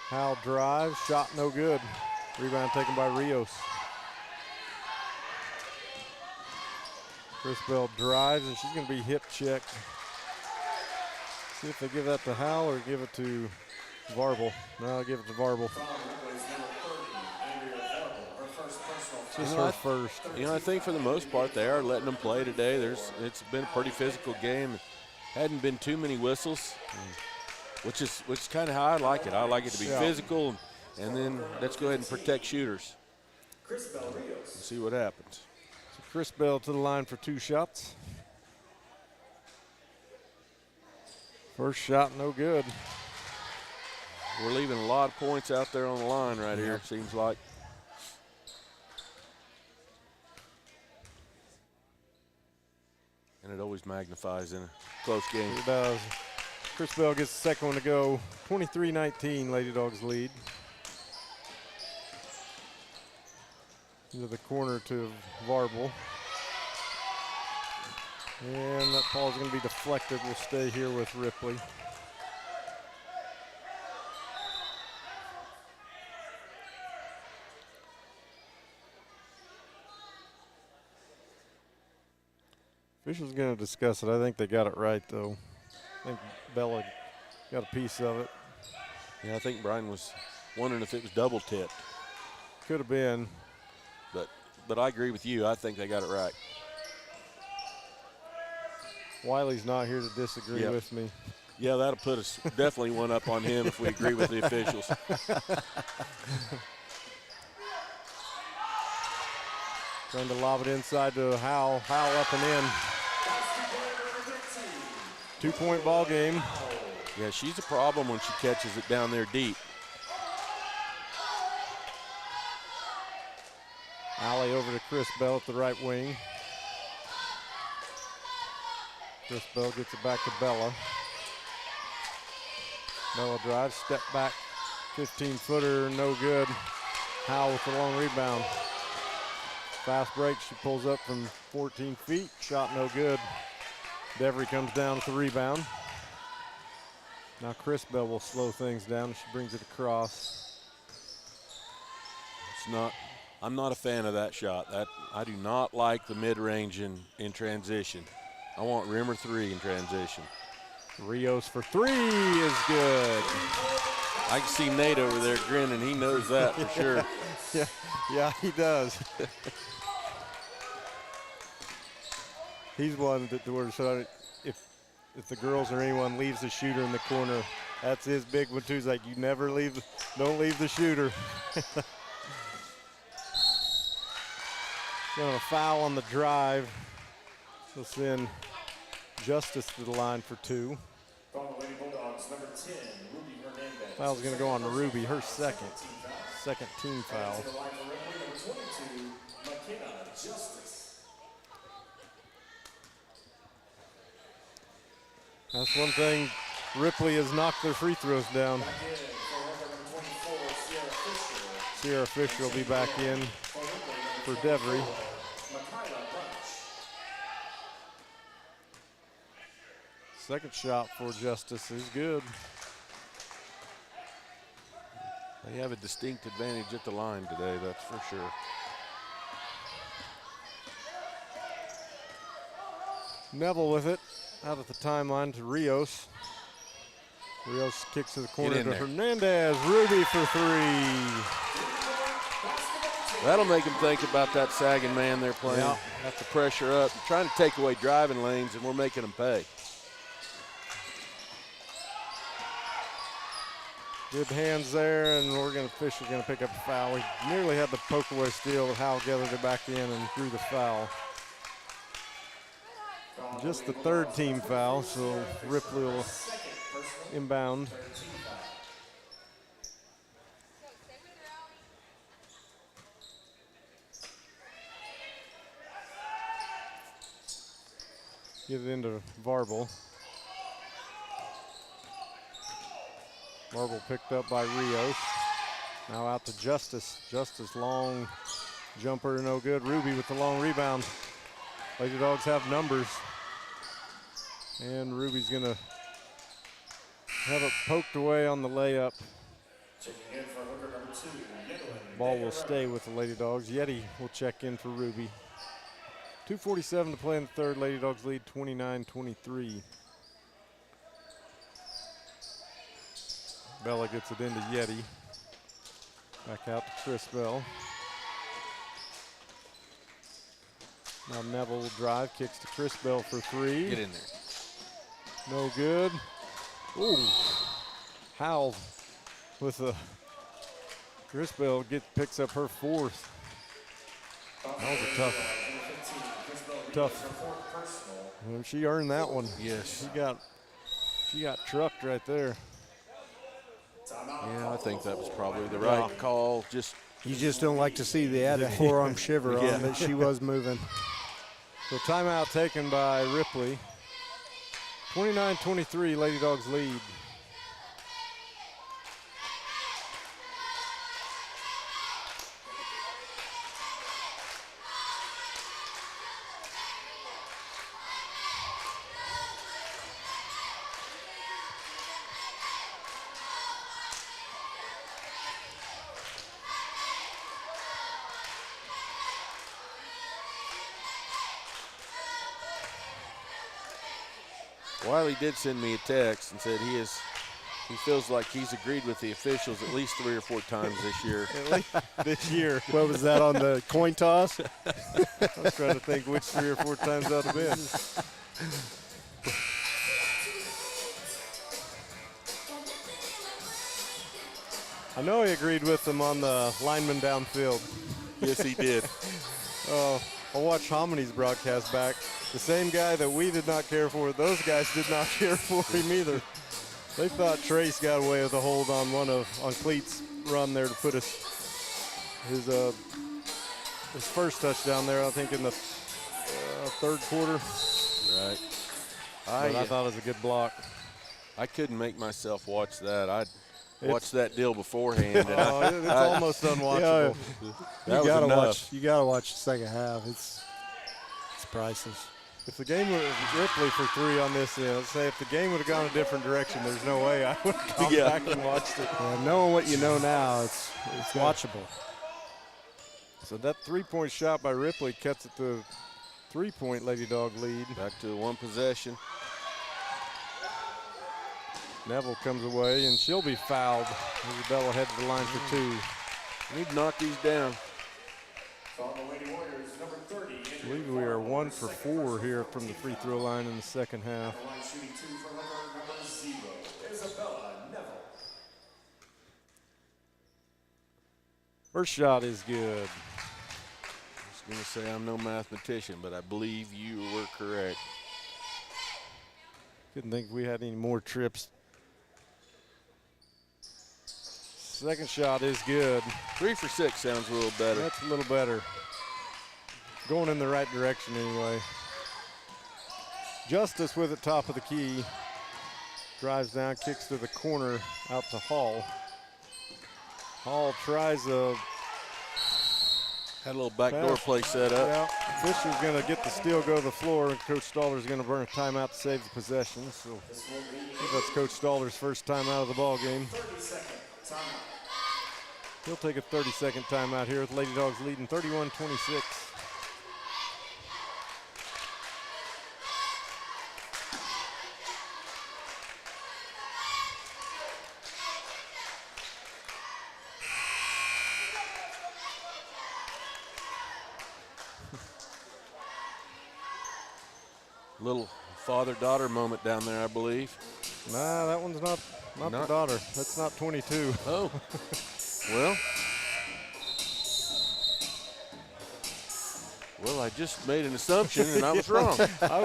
Howell drives, shot no good. Rebound taken by Rios. Crisbell drives, and she's going to be hip checked. See if they give that to Howell or give it to Varble. No, I'll give it to Varble. Just her first. You know, I think for the most part they are letting them play today. It's been a pretty physical game. Hadn't been too many whistles, which is kind of how I like it. I like it to be physical, and then let's go ahead and protect shooters. See what happens. So Crisbell to the line for 2 shots. First shot, no good. We're leaving a lot of points out there on the line right here, it seems like. And it always magnifies in a close game. It does. Crisbell gets the second one to go. 23-19, Lady Dogs lead. Into the corner to Varble. And that ball's going to be deflected. We'll stay here with Ripley. Officials going to discuss it. I think they got it right, though. I think Bella got a piece of it. Yeah, I think Brian was wondering if it was double tipped. Could have been. But I agree with you. I think they got it right. Wiley's not here to disagree with me. Yeah, that'll put us definitely one up on him if we agree with the officials. Trying to lob it inside to Howell. Howell up and in. 2-point ball game. Yeah, she's a problem when she catches it down there deep. Alley over to Crisbell at the right wing. Crisbell gets it back to Bella. Bella drives, step back, 15-footer, no good. Howell with the long rebound. Fast break, she pulls up from 14 feet, shot no good. Devery comes down with the rebound. Now Crisbell will slow things down and she brings it across. I'm not a fan of that shot. I do not like the mid-range in transition. I want rim or 3 in transition. Rios for 3 is good. I can see Nate over there grinning. He knows that for sure. Yeah, he does. He's one that if the girls or anyone leaves the shooter in the corner, that's his big one too. He's like, you never don't leave the shooter. Got a foul on the drive. We'll send Justice to the line for 2. Lady Bulldogs, number 10, Ruby Hernandez. Foul's going to go on to Ruby, her second team foul. To the line for Ripley, number 22, McKenna Justice. That's one thing. Ripley has knocked their free throws down. Back in for number 24, Sierra Fisher will be back in for Devery. Second shot for Justice is good. They have a distinct advantage at the line today, that's for sure. Neville with it, out at the timeline to Rios. Rios kicks to the corner to Hernandez. Ruby for 3. That'll make them think about that sagging man they're playing. Yeah. Have to pressure up, trying to take away driving lanes, and we're making them pay. Good hands there, and Fisher going to pick up a foul. He nearly had the poke away steal. Howell gathered it back in and drew the foul. Just the third team foul, so Ripley will inbound. Get it into Varble. Varble picked up by Rios. Now out to Justice. Justice, long jumper, no good. Ruby with the long rebound. Lady Dogs have numbers. And Ruby's gonna have it poked away on the layup. Checking in for hooker number 2, Yedlin. Ball will stay with the Lady Dogs. Yeti will check in for Ruby. 2:47 to play in the third. Lady Dogs lead 29-23. Bella gets it into Yeti. Back out to Chris Bell. Now Neville will drive, kicks to Chris Bell for 3. Get in there. No good. Ooh. Howell with a Chris Bell picks up her 4th. That was a tough. Well, she earned that one. Yes. She got trucked right there. Yeah, I think that was probably the right call. You just don't like to see the added forearm shiver on, but she was moving. So timeout taken by Ripley. 29-23, Lady Dogs lead. Wiley did send me a text and said he feels like he's agreed with the officials at least 3 or 4 times this year. This year. What was that, on the coin toss? I was trying to think which 3 or 4 times that would have been. I know he agreed with them on the lineman downfield. Yes, he did. I'll watch Homony's broadcast back. The same guy that we did not care for, those guys did not care for him either. They thought Trace got away with a hold on on Cleet's run there to put his first touchdown there, I think, in the third quarter. Right. I thought it was a good block. I couldn't make myself watch that. I watched that deal beforehand. And it's almost unwatchable. That was enough. You gotta watch the second half. It's priceless. If the game was Ripley for 3 on this, let's say if the game would have gone a different direction, there's no way I would have come back and watched it. Yeah, knowing what you know now, it's watchable. So that 3-point shot by Ripley cuts it to a 3-point Lady Dog lead. Back to 1 possession. Neville comes away, and she'll be fouled. Isabella head to the line for 2. We need to knock these down. Following the Lady Warriors, number 30. I believe we are 1 for 4 here from the free throw line in the second half. Line shooting 2 for hooker number 0, Isabella Neville. First shot is good. I was going to say I'm no mathematician, but I believe you were correct. Didn't think we had any more trips. Second shot is good. 3 for 6 sounds a little better. That's a little better. Going in the right direction anyway. Justice with it, top of the key. Drives down, kicks to the corner, out to Hall. Hall tries a... Had a little backdoor play set up. Yeah, Fisher's going to get the steal, go to the floor, and Coach Stoller's going to burn a timeout to save the possession. So I think that's Coach Stoller's first timeout of the ball game. 30-second timeout. He'll take a 30-second timeout here with Lady Dogs leading 31-26. Little father-daughter moment down there, I believe. Nah, that one's not the daughter. That's not 22. Oh, well, Well, I just made an assumption, and I was wrong. I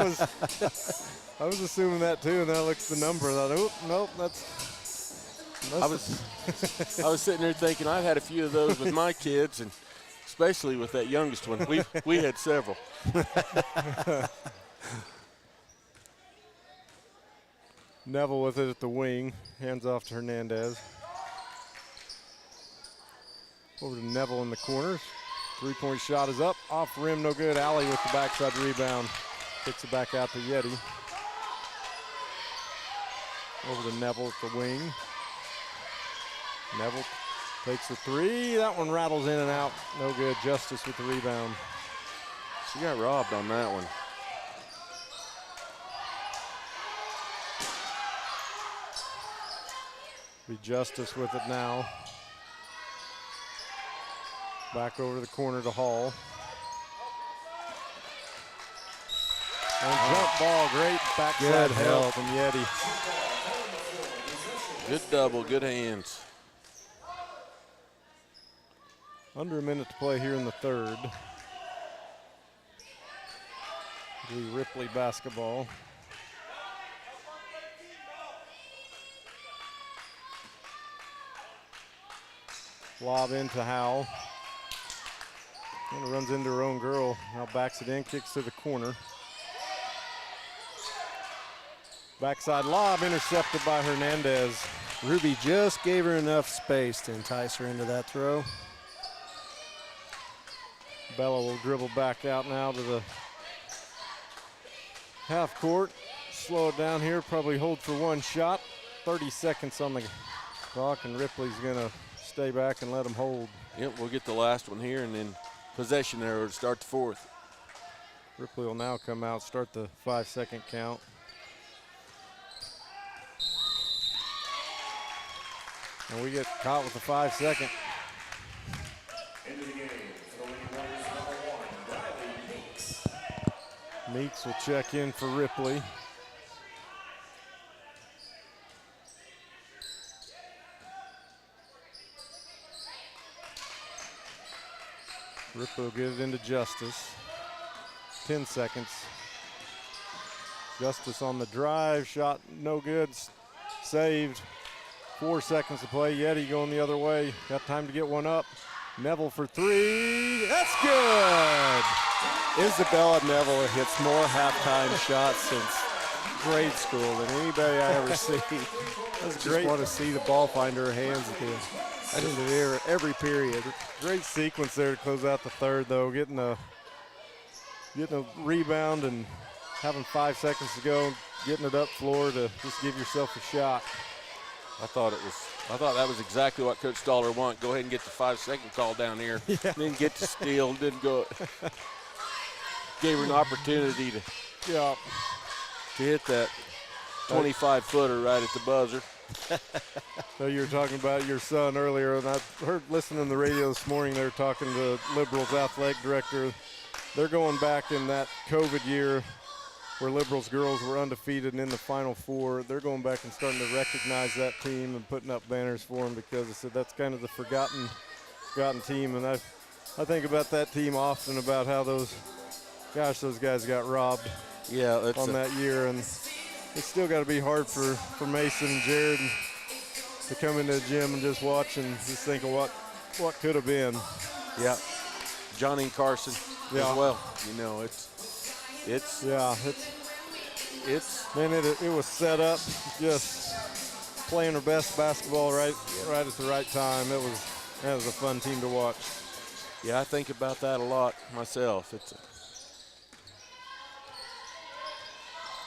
was assuming that too, and then I looked at the number and I thought, oh, nope, I was sitting there thinking I've had a few of those with my kids, and especially with that youngest one. We had several. Neville with it at the wing, hands off to Hernandez. Over to Neville in the corners. Three-point shot is up, off rim, no good. Alley with the backside rebound. Kicks it back out to Yeti. Over to Neville at the wing. Neville takes a three. That one rattles in and out. No good. Justice with the rebound. She got robbed on that one. Be Justice with it now. Back over to the corner to Hall. And jump ball, great backside help from Yeti. Good double, good hands. Under a minute to play here in the third. Lee Ripley basketball. Lob into Howell. And runs into her own girl. Now backs it in, kicks to the corner. Backside lob intercepted by Hernandez. Ruby just gave her enough space to entice her into that throw. Bella will dribble back out now to the half court. Slow it down here, probably hold for one shot. 30 seconds on the clock, and Ripley's gonna stay back and let them hold. Yep, we'll get the last one here and then possession arrow to start the fourth. Ripley will now come out, start the 5-second count. And we get caught with the 5-second. Into the game for the Lady Warriors, number 1, Riley Meeks. Meeks will check in for Ripley. Ripley will get it into Justice. 10 seconds. Justice on the drive, shot no good, saved. 4 seconds to play. Yeti going the other way. Got time to get one up. Neville for three. That's good. Isabella Neville hits more halftime shots since grade school than anybody I ever see. That's Just great. want to see the ball find her hands again. That's in the air every period. Great sequence there to close out the third, though. Getting a rebound and having 5 seconds to go, getting it up floor to just give yourself a shot. I thought that was exactly what Coach Stoller wanted. Go ahead and get the 5-second call down here. Yeah. Then get the steal. Didn't go. Gave her an opportunity to hit that 25-footer right at the buzzer. So you were talking about your son earlier, and I heard listening to the radio this morning, they were talking to Liberals athletic director. They're going back in that COVID year where Liberals girls were undefeated and in the Final Four. They're going back and starting to recognize that team and putting up banners for them, because they said that's kind of the forgotten team. And I think about that team often, about how those guys got robbed on that year. And it's still got to be hard for Mason and Jared to come into the gym and just watch and just think of what could have been. Yeah. Johnny and Carson as well. You know, it was set up, just playing her best basketball right at the right time. That was a fun team to watch. Yeah, I think about that a lot myself.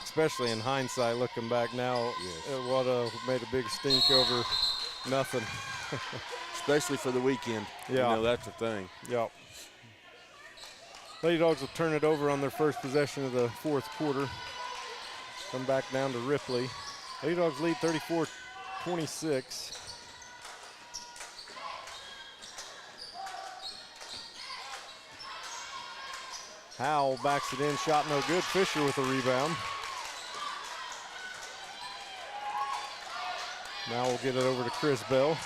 Especially in hindsight, looking back now, what made a big stink over nothing. Especially for the weekend. Yeah. You know, that's the thing. Yep. Lady Dogs will turn it over on their first possession of the fourth quarter. Come back down to Ripley. Lady Dogs lead 34-26. Howell backs it in, shot no good. Fisher with a rebound. Now we'll get it over to Chris Bell.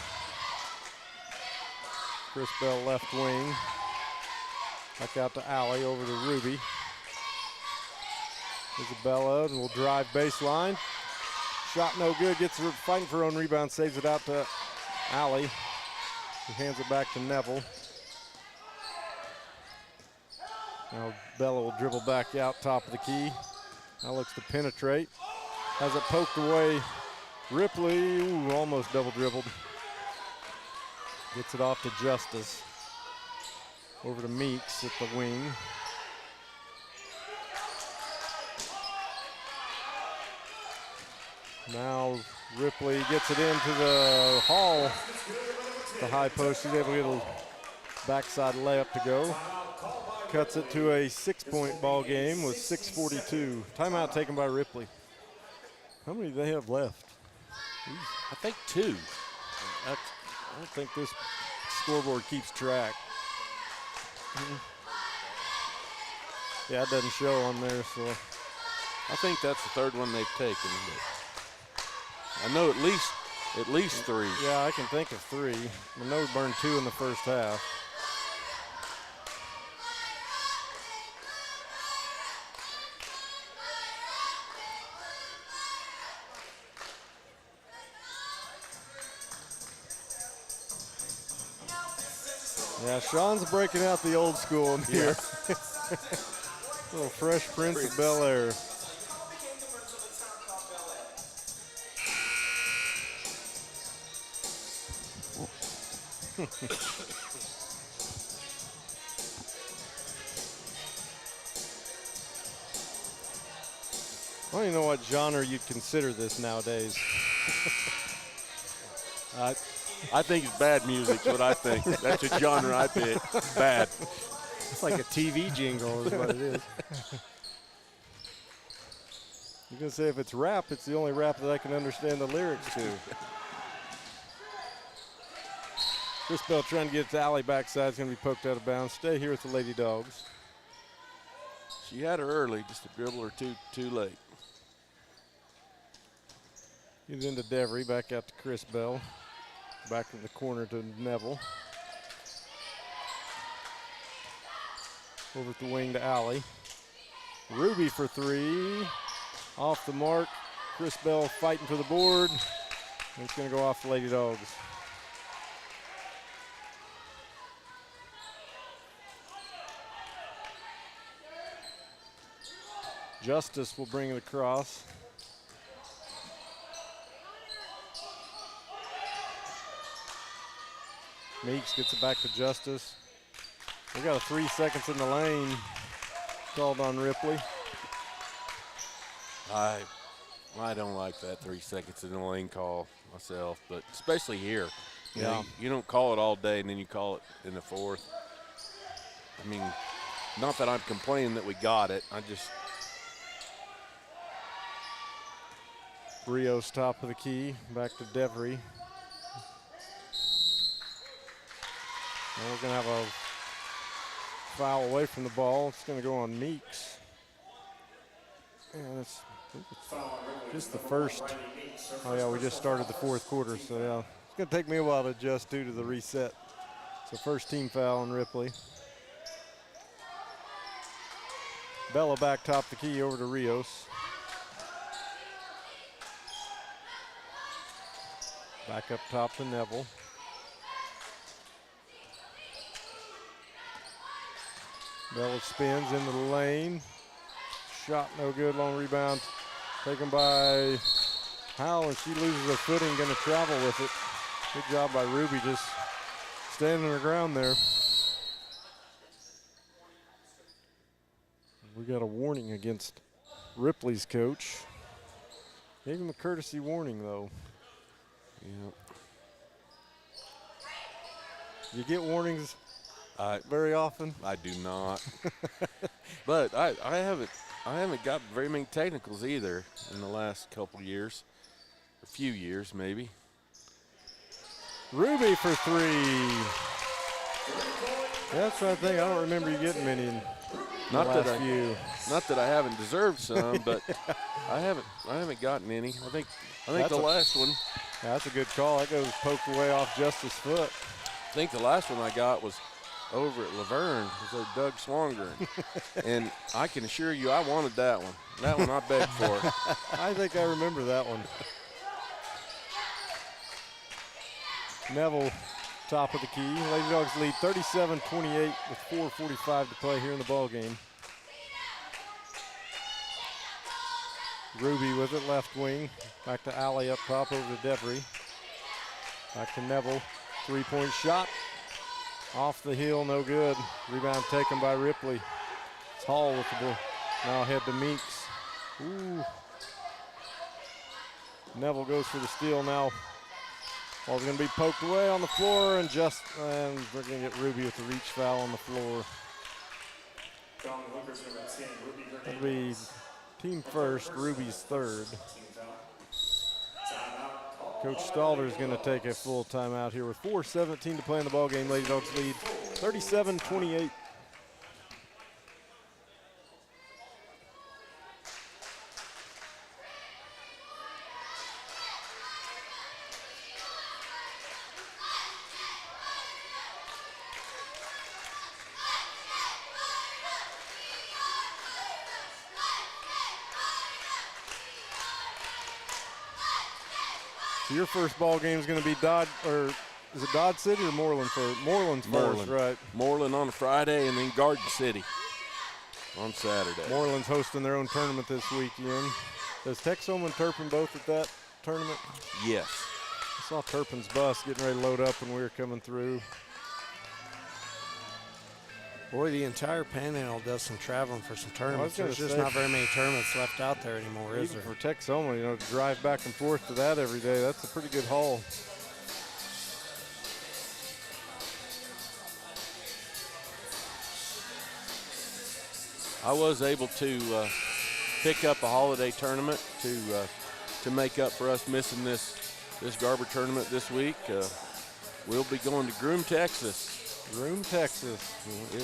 Chris Bell left wing. Back out to Allie, over to Ruby. Isabella, and will drive baseline. Shot no good, gets her fighting for her own rebound, saves it out to Allie, who hands it back to Neville. Now Bella will dribble back out top of the key. Now looks to penetrate. Has it poked away. Ripley, ooh, almost double dribbled. Gets it off to Justice. Over to Meeks at the wing. Now Ripley gets it into the Hall. The high post, she's able to get a backside layup to go. Cuts it to a 6-point ball game with 6:42. Timeout taken by Ripley. How many do they have left? I think 2. I don't think this scoreboard keeps track. Yeah, it doesn't show on there, so. I think that's the 3rd one they've taken. But I know at least 3. Yeah, I can think of 3. I know we burned 2 in the first half. Yeah, Sean's breaking out the old school in here. Little Fresh Prince of Bel-Air. I don't even know what genre you'd consider this nowadays. I think it's bad music, is what I think. That's a genre I pick. Bad. It's like a TV jingle is what it is. You're going to say if it's rap, it's the only rap that I can understand the lyrics to. Chris Bell trying to get it to Allie backside. It's going to be poked out of bounds. Stay here with the Lady Dogs. She had her early, just a dribble or too late. Gives into Devery, back out to Chris Bell. Back in the corner to Neville. Over at the wing to Allie. Ruby for 3. Off the mark. Chris Bell fighting for the board. And it's going to go off the Lady Dogs. Justice will bring it across. Meeks gets it back to Justice. We got a 3 seconds in the lane called on Ripley. I don't like that 3 seconds in the lane call myself, but especially here. You know, you don't call it all day and then you call it in the 4th. I mean, not that I'm complaining that we got it. I just. Rios top of the key, back to Devery. Now we're going to have a foul away from the ball. It's going to go on Meeks. And it's just the first. Oh, yeah, we just started the 4th quarter, so yeah. It's going to take me a while to adjust due to the reset. So first team foul on Ripley. Bella back top the key over to Rios. Back up top to Neville. Bella spins into the lane. Shot no good, long rebound. Taken by Howell, and she loses her footing, going to travel with it. Good job by Ruby just standing her ground there. We got a warning against Ripley's coach. Gave him a courtesy warning, though. Yeah. You get warnings very often? I do not. But I haven't got very many technicals either in the last couple years. A few years, maybe. Ruby for 3. That's what I think. I don't remember you getting many in the last few. Not that I haven't deserved some, but I haven't gotten any. I think the last one. Yeah, that's a good call. That goes poked away off Justice's foot. I think the last one I got was over at Laverne was old Doug Swangren. And I can assure you I wanted that one. That one I begged for. I think I remember that one. Neville, top of the key. Lady Dogs lead 37-28 with 4:45 to play here in the ball game. Ruby with it, left wing. Back to Alley up top, over to Devery. Back to Neville, three-point shot. Off the heel, no good. Rebound taken by Ripley. It's Hall with the ball. Now head to Meeks. Ooh. Neville goes for the steal now. Ball's gonna be poked away on the floor, and we're gonna get Ruby with the reach foul on the floor. That'll be team first, Ruby's third. Coach Stalder is going to take a full timeout here with 4:17 to play in the ball game. Lady Dogs lead 37-28. So your first ball game is going to be is it Dodge City or Moreland first? Moreland's first, right? Moreland on a Friday, and then Garden City on Saturday. Moreland's hosting their own tournament this weekend. Does Texoma and Turpin both at that tournament? Yes. I saw Turpin's bus getting ready to load up when we were coming through. Boy, the entire Panhandle does some traveling for some tournaments. gonna There's just say- not very many tournaments left out there anymore, is Even there? for Texoma, to drive back and forth to that every day, that's a pretty good haul. I was able to pick up a holiday tournament to make up for us missing this Garber tournament this week. We'll be going to Groom, Texas. Groom, Texas. It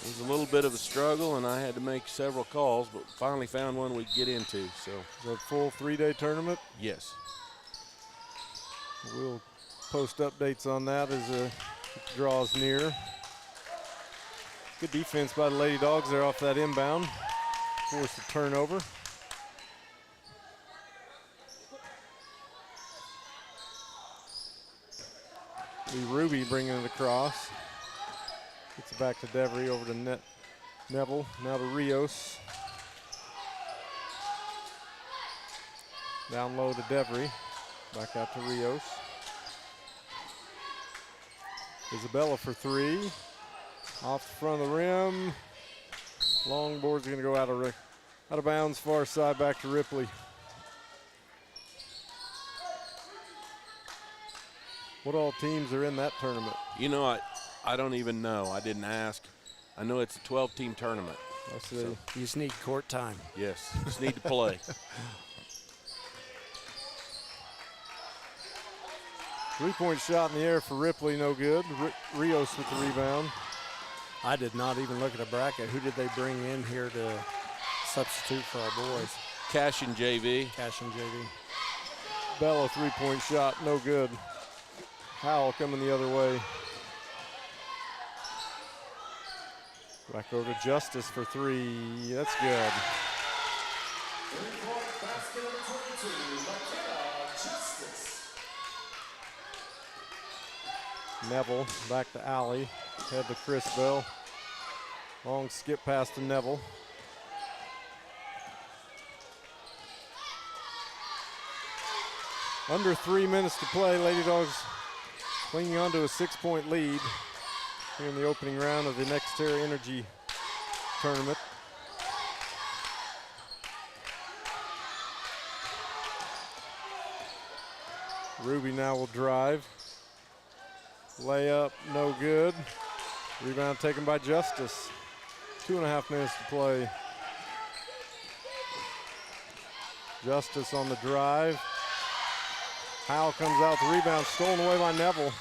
was a little bit of a struggle, and I had to make several calls, but finally found one we'd get into. So, Is it a full 3-day tournament? yes. We'll post updates on that as it draws near. Good defense by the Lady Dogs there off that inbound. Forced a turnover. Ruby bringing it across. Gets it back to Devery, over to Neville, now to Rios. Down low to Devery, back out to Rios. Isabella for three. Off the front of the rim. Long board's gonna go out of bounds, far side, back to Ripley. What all teams are in that tournament? I don't even know. I didn't ask. I know it's a 12-team tournament. I see. You just need court time. Yes, just need to play. Three-point shot in the air for Ripley, no good. Rios with the rebound. I did not even look at a bracket. Who did they bring in here to substitute for our boys? Cash and JV. Cash and JV. Bella, three-point shot, no good. Howell coming the other way. Back over to Justice for three. That's good. Neville back to Alley. Head to Chris Bell. Long skip pass to Neville. Under 3 minutes to play. Lady Dogs clinging on to a 6-point lead here in the opening round of the Nexterra Energy tournament. Ruby now will drive. Layup, no good. Rebound taken by Justice. 2.5 minutes to play. Justice on the drive. Howell comes out, the rebound stolen away by Neville.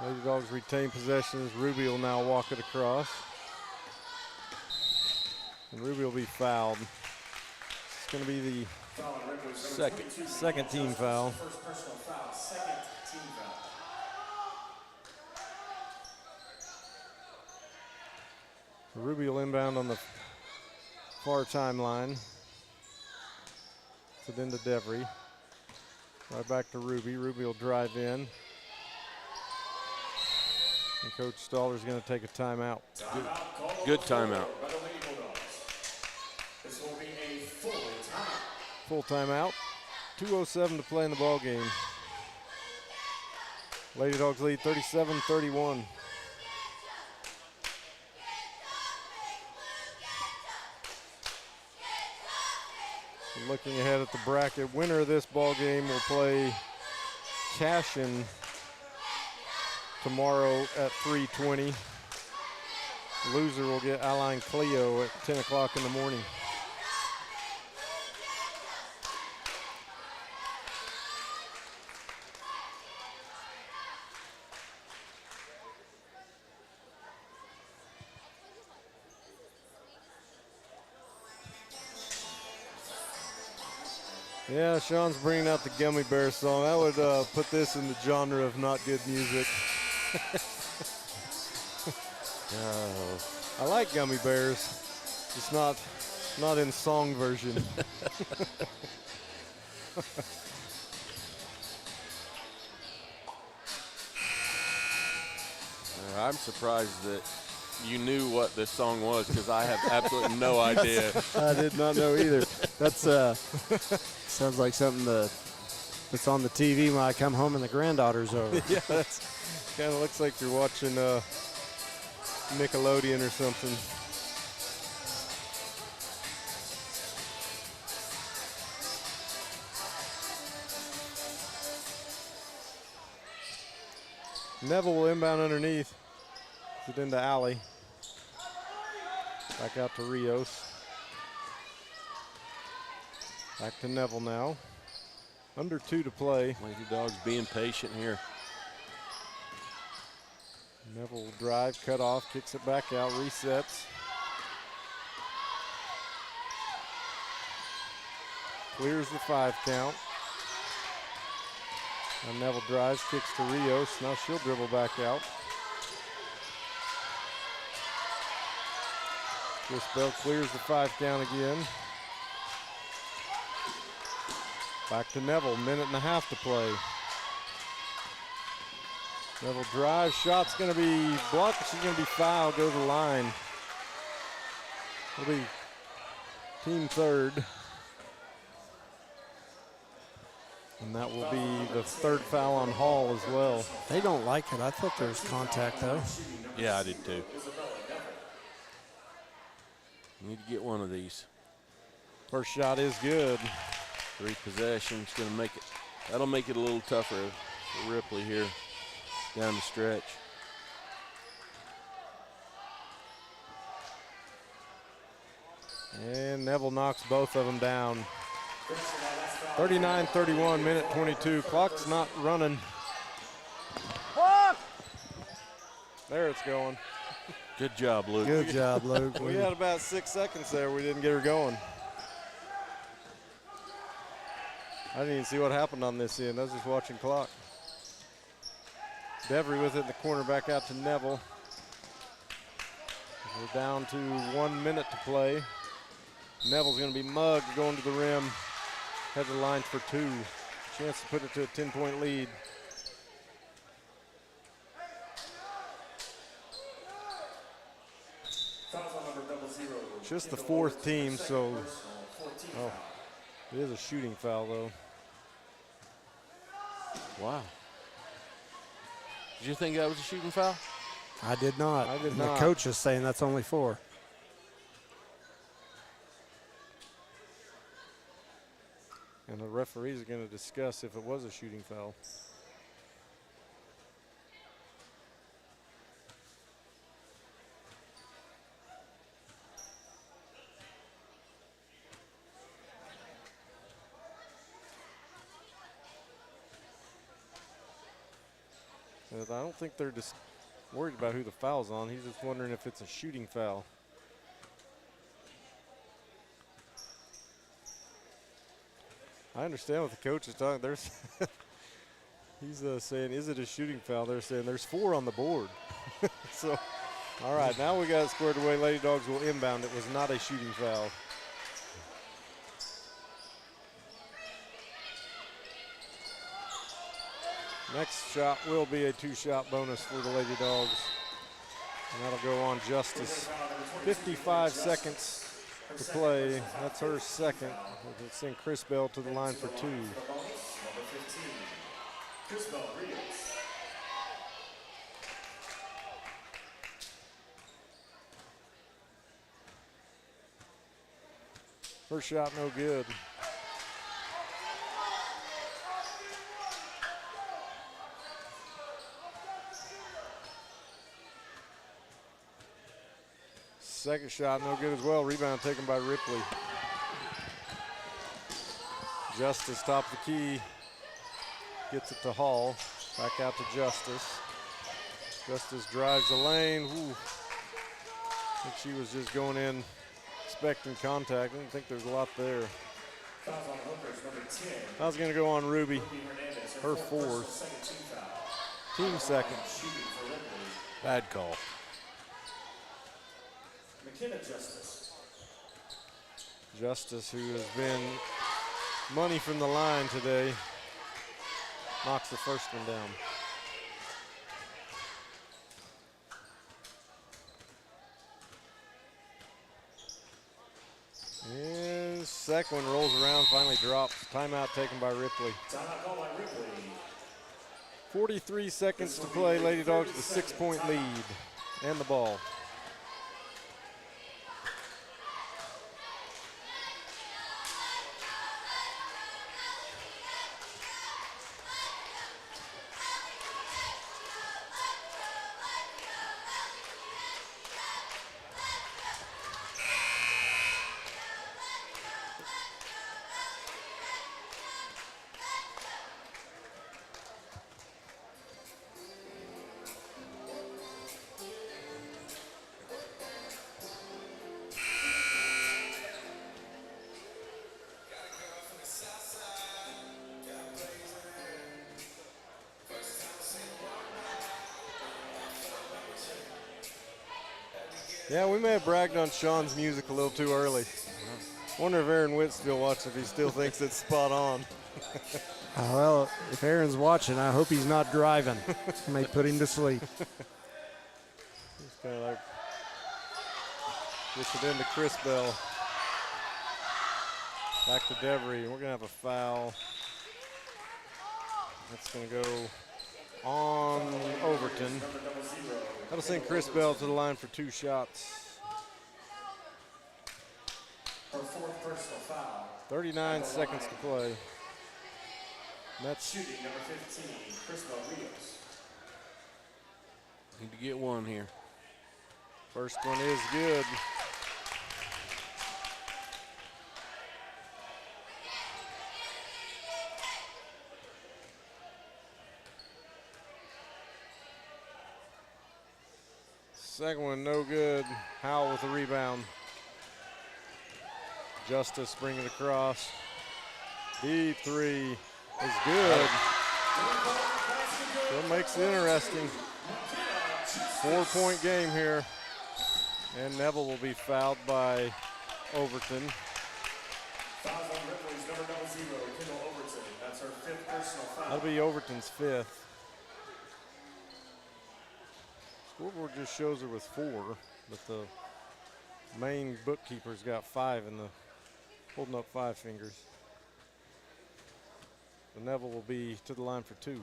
Lady Dogs retain possession as Ruby will now walk it across. And Ruby will be fouled. It's going to be the second team foul. First personal foul, second team foul. Ruby will inbound on the far timeline. So then to Devry. Right back to Ruby. Ruby will drive in. And Coach Staller's going to take a timeout. Good timeout. This will be a full timeout. Full timeout. 2:07 to play in the ball game. Lady Dogs lead 37-31. Looking ahead at the bracket, winner of this ball game will play Cashin tomorrow at 3:20. Loser will get Align Clio at 10 o'clock in the morning. Yeah, Sean's bringing out the Gummy Bear song. I would put this in the genre of not good music. I like Gummy Bears, just not in song version. I'm surprised that you knew what this song was because I have absolutely no idea. I did not know either. That's sounds like something that's on the TV when I come home and the granddaughter's over. Yeah, that's kind of looks like you're watching Nickelodeon or something. Neville will inbound underneath. It into Alley. Back out to Rios. Back to Neville now. Under 2 to play. Lady Dogs being patient here. Neville will drive, cut off, kicks it back out, resets. Clears the 5 count. Now Neville drives, kicks to Rios. Now she'll dribble back out. Bell clears the 5 count again. Back to Neville, minute and a half to play. Neville drives, shot's gonna be blocked, she's gonna be fouled, go to the line. It'll be team third. And that will be the 3rd foul on Hall as well. They don't like it. I thought there was contact though. Yeah, I did too. Need to get one of these. First shot is good. 3 possessions, gonna make it. That'll make it a little tougher for Ripley here down the stretch. And Neville knocks both of them down. 39-31, minute 22. Clock's not running. There it's going. Good job, Luke. Good job, Luke. We had about 6 seconds there. We didn't get her going. I didn't even see what happened on this end. I was just watching clock. Devry with it in the corner, back out to Neville. We're down to 1 minute to play. Neville's going to be mugged going to the rim. Head to the line for 2. Chance to put it to a 10-point lead. Just the 4th team, so it is a shooting foul though. Wow. Did you think that was a shooting foul? I did not. I did And not. The coach is saying that's only 4. And the referees are going to discuss if it was a shooting foul. And I don't think they're just worried about who the foul's on. He's just wondering if it's a shooting foul. I understand what the coach is talking. There's he's saying, is it a shooting foul? They're saying there's 4 on the board. So All right, now we got it squared away. Lady Dogs will inbound. It was not a shooting foul. Next shot will be a 2-shot bonus for the Lady Dogs. And that'll go on Justice. 55 seconds to play. That's her second. We'll send Chris Bell to the line for 2. Number 15, Chris Bell Rios. First shot, no good. Second shot, no good as well. Rebound taken by Ripley. Justice, top of the key. Gets it to Hall. Back out to Justice. Justice drives the lane. Ooh. I think she was just going in expecting contact. I didn't think there was a lot there. Fouls on Hookers, number 10. I was going to go on Ruby. Ruby Hernandez, Her personal fourth. second team foul. Team second. Shooting for Ripley. Bad call. McKenna Justice. Justice, who has been money from the line today, knocks the first one down. And second one rolls around, finally drops. Timeout taken by Ripley. Timeout called by Ripley. 43 seconds to play. Lady Dogs with a 6-point lead and the ball. Yeah, we may have bragged on Sean's music a little too early. Wonder if Aaron Witt still watches, if he still thinks it's spot on. Well, if Aaron's watching, I hope he's not driving. May put him to sleep. It's kind of like, gets it into Chris Bell. Back to Devery. We're going to have a foul. That's going to go on Overton. That'll send Chris Bell to the line for 2 shots. Her fourth personal foul. 39 seconds to play. And that's Shooting number 15, Chris Bell Rios. Need to get one here. first one is good. Second one, no good. Howell with the rebound. Justice bring it across. Deep three is good. Still makes it interesting. 4-point game here. And Neville will be fouled by Overton. Fouls on Ripley's number 0, Kendall Overton. That's her fifth personal foul. That'll be Overton's 5th. Scoreboard just shows her with 4, but the main bookkeeper's got 5 in the, holding up 5 fingers. So Neville will be to the line for 2.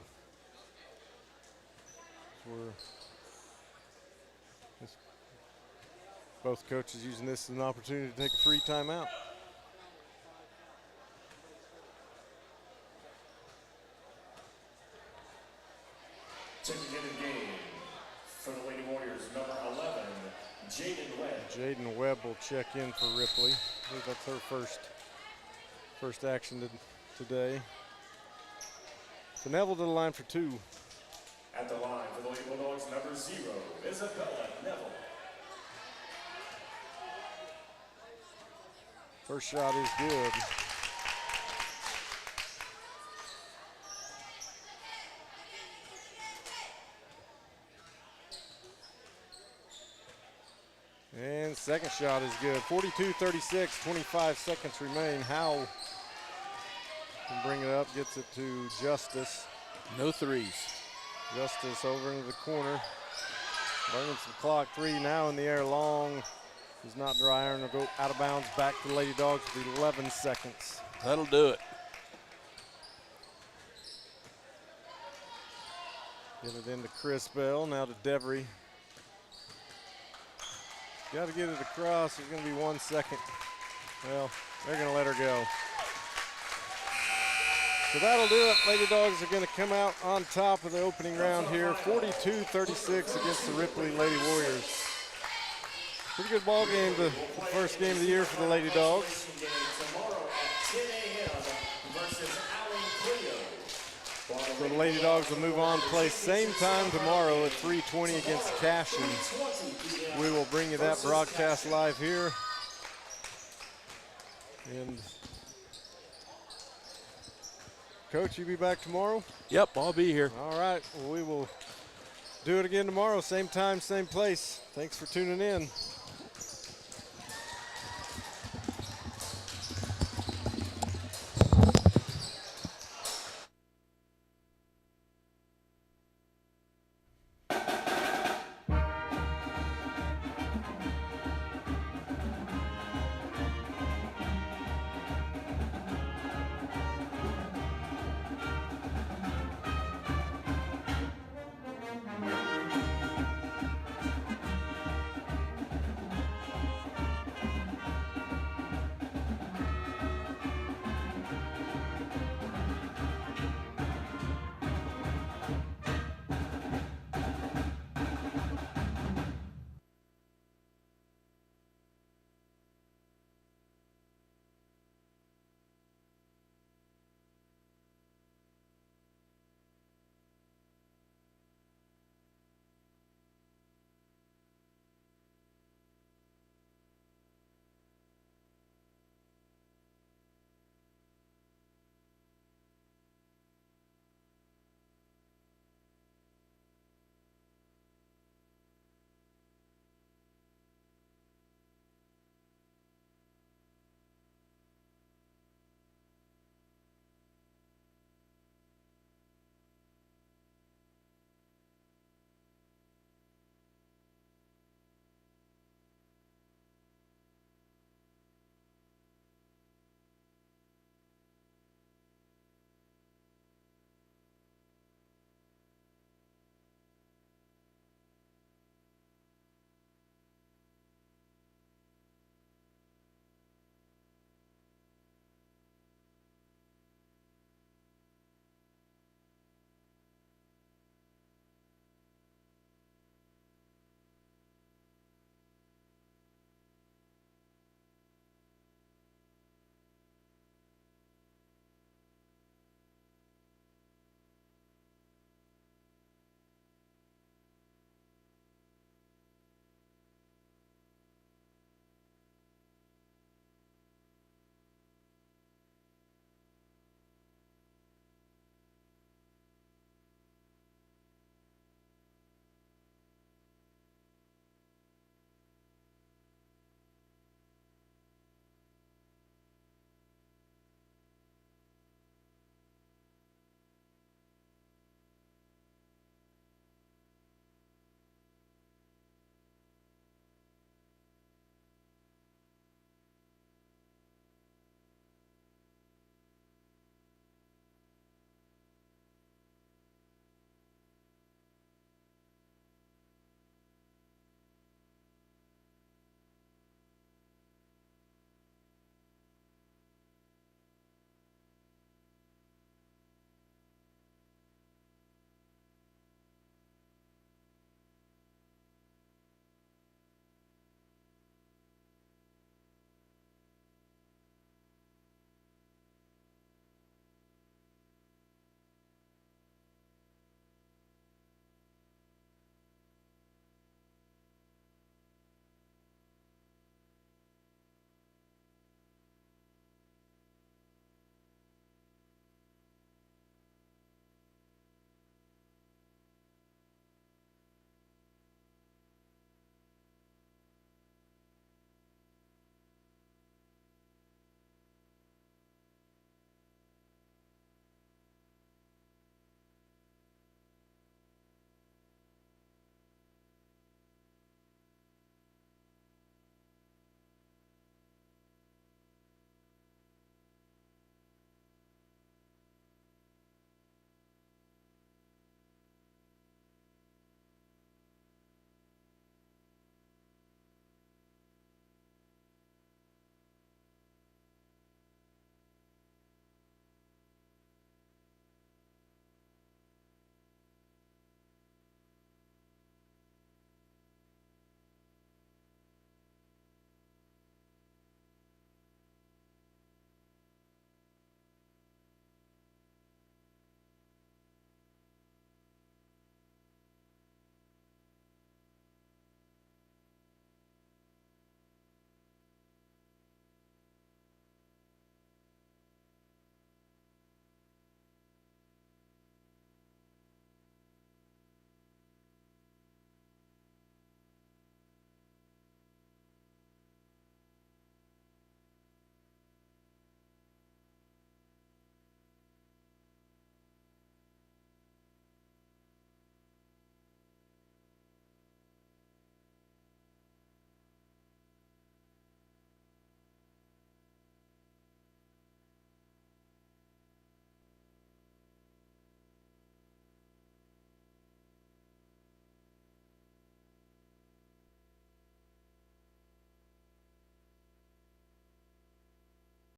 Both coaches using this as an opportunity to take a free timeout. Checking in the game for the Lady Warriors, number 11, Jaden Webb. Jaden Webb will check in for Ripley. I believe that's her first action today. So Neville to the line for 2. At the line for the Lady Bulldogs, number 0, Isabella Neville. First shot is good. And second shot is good. 42-36, 25 seconds remain. Howe can bring it up, gets it to Justice. No threes. Justice over into the corner. Burning some clock. 3 now in the air, long. He's not dry iron. Will go out of bounds back to the Lady Dogs with 11 seconds. That'll do it. Get it into Chris Bell, now to Devery. Got to get it across. There's going to be 1 second. Well, they're going to let her go. So that'll do it. Lady Dogs are going to come out on top of the opening round here, 42-36 against the Ripley Lady Warriors. Pretty good ball game, the first game of the year for the Lady Dogs. So the Lady Dogs will move on, play same time tomorrow at 3:20 against Cashion. We will bring you that broadcast live here. And Coach, you be back tomorrow? Yep, I'll be here. All right, well, we will do it again tomorrow, same time, same place. Thanks for tuning in.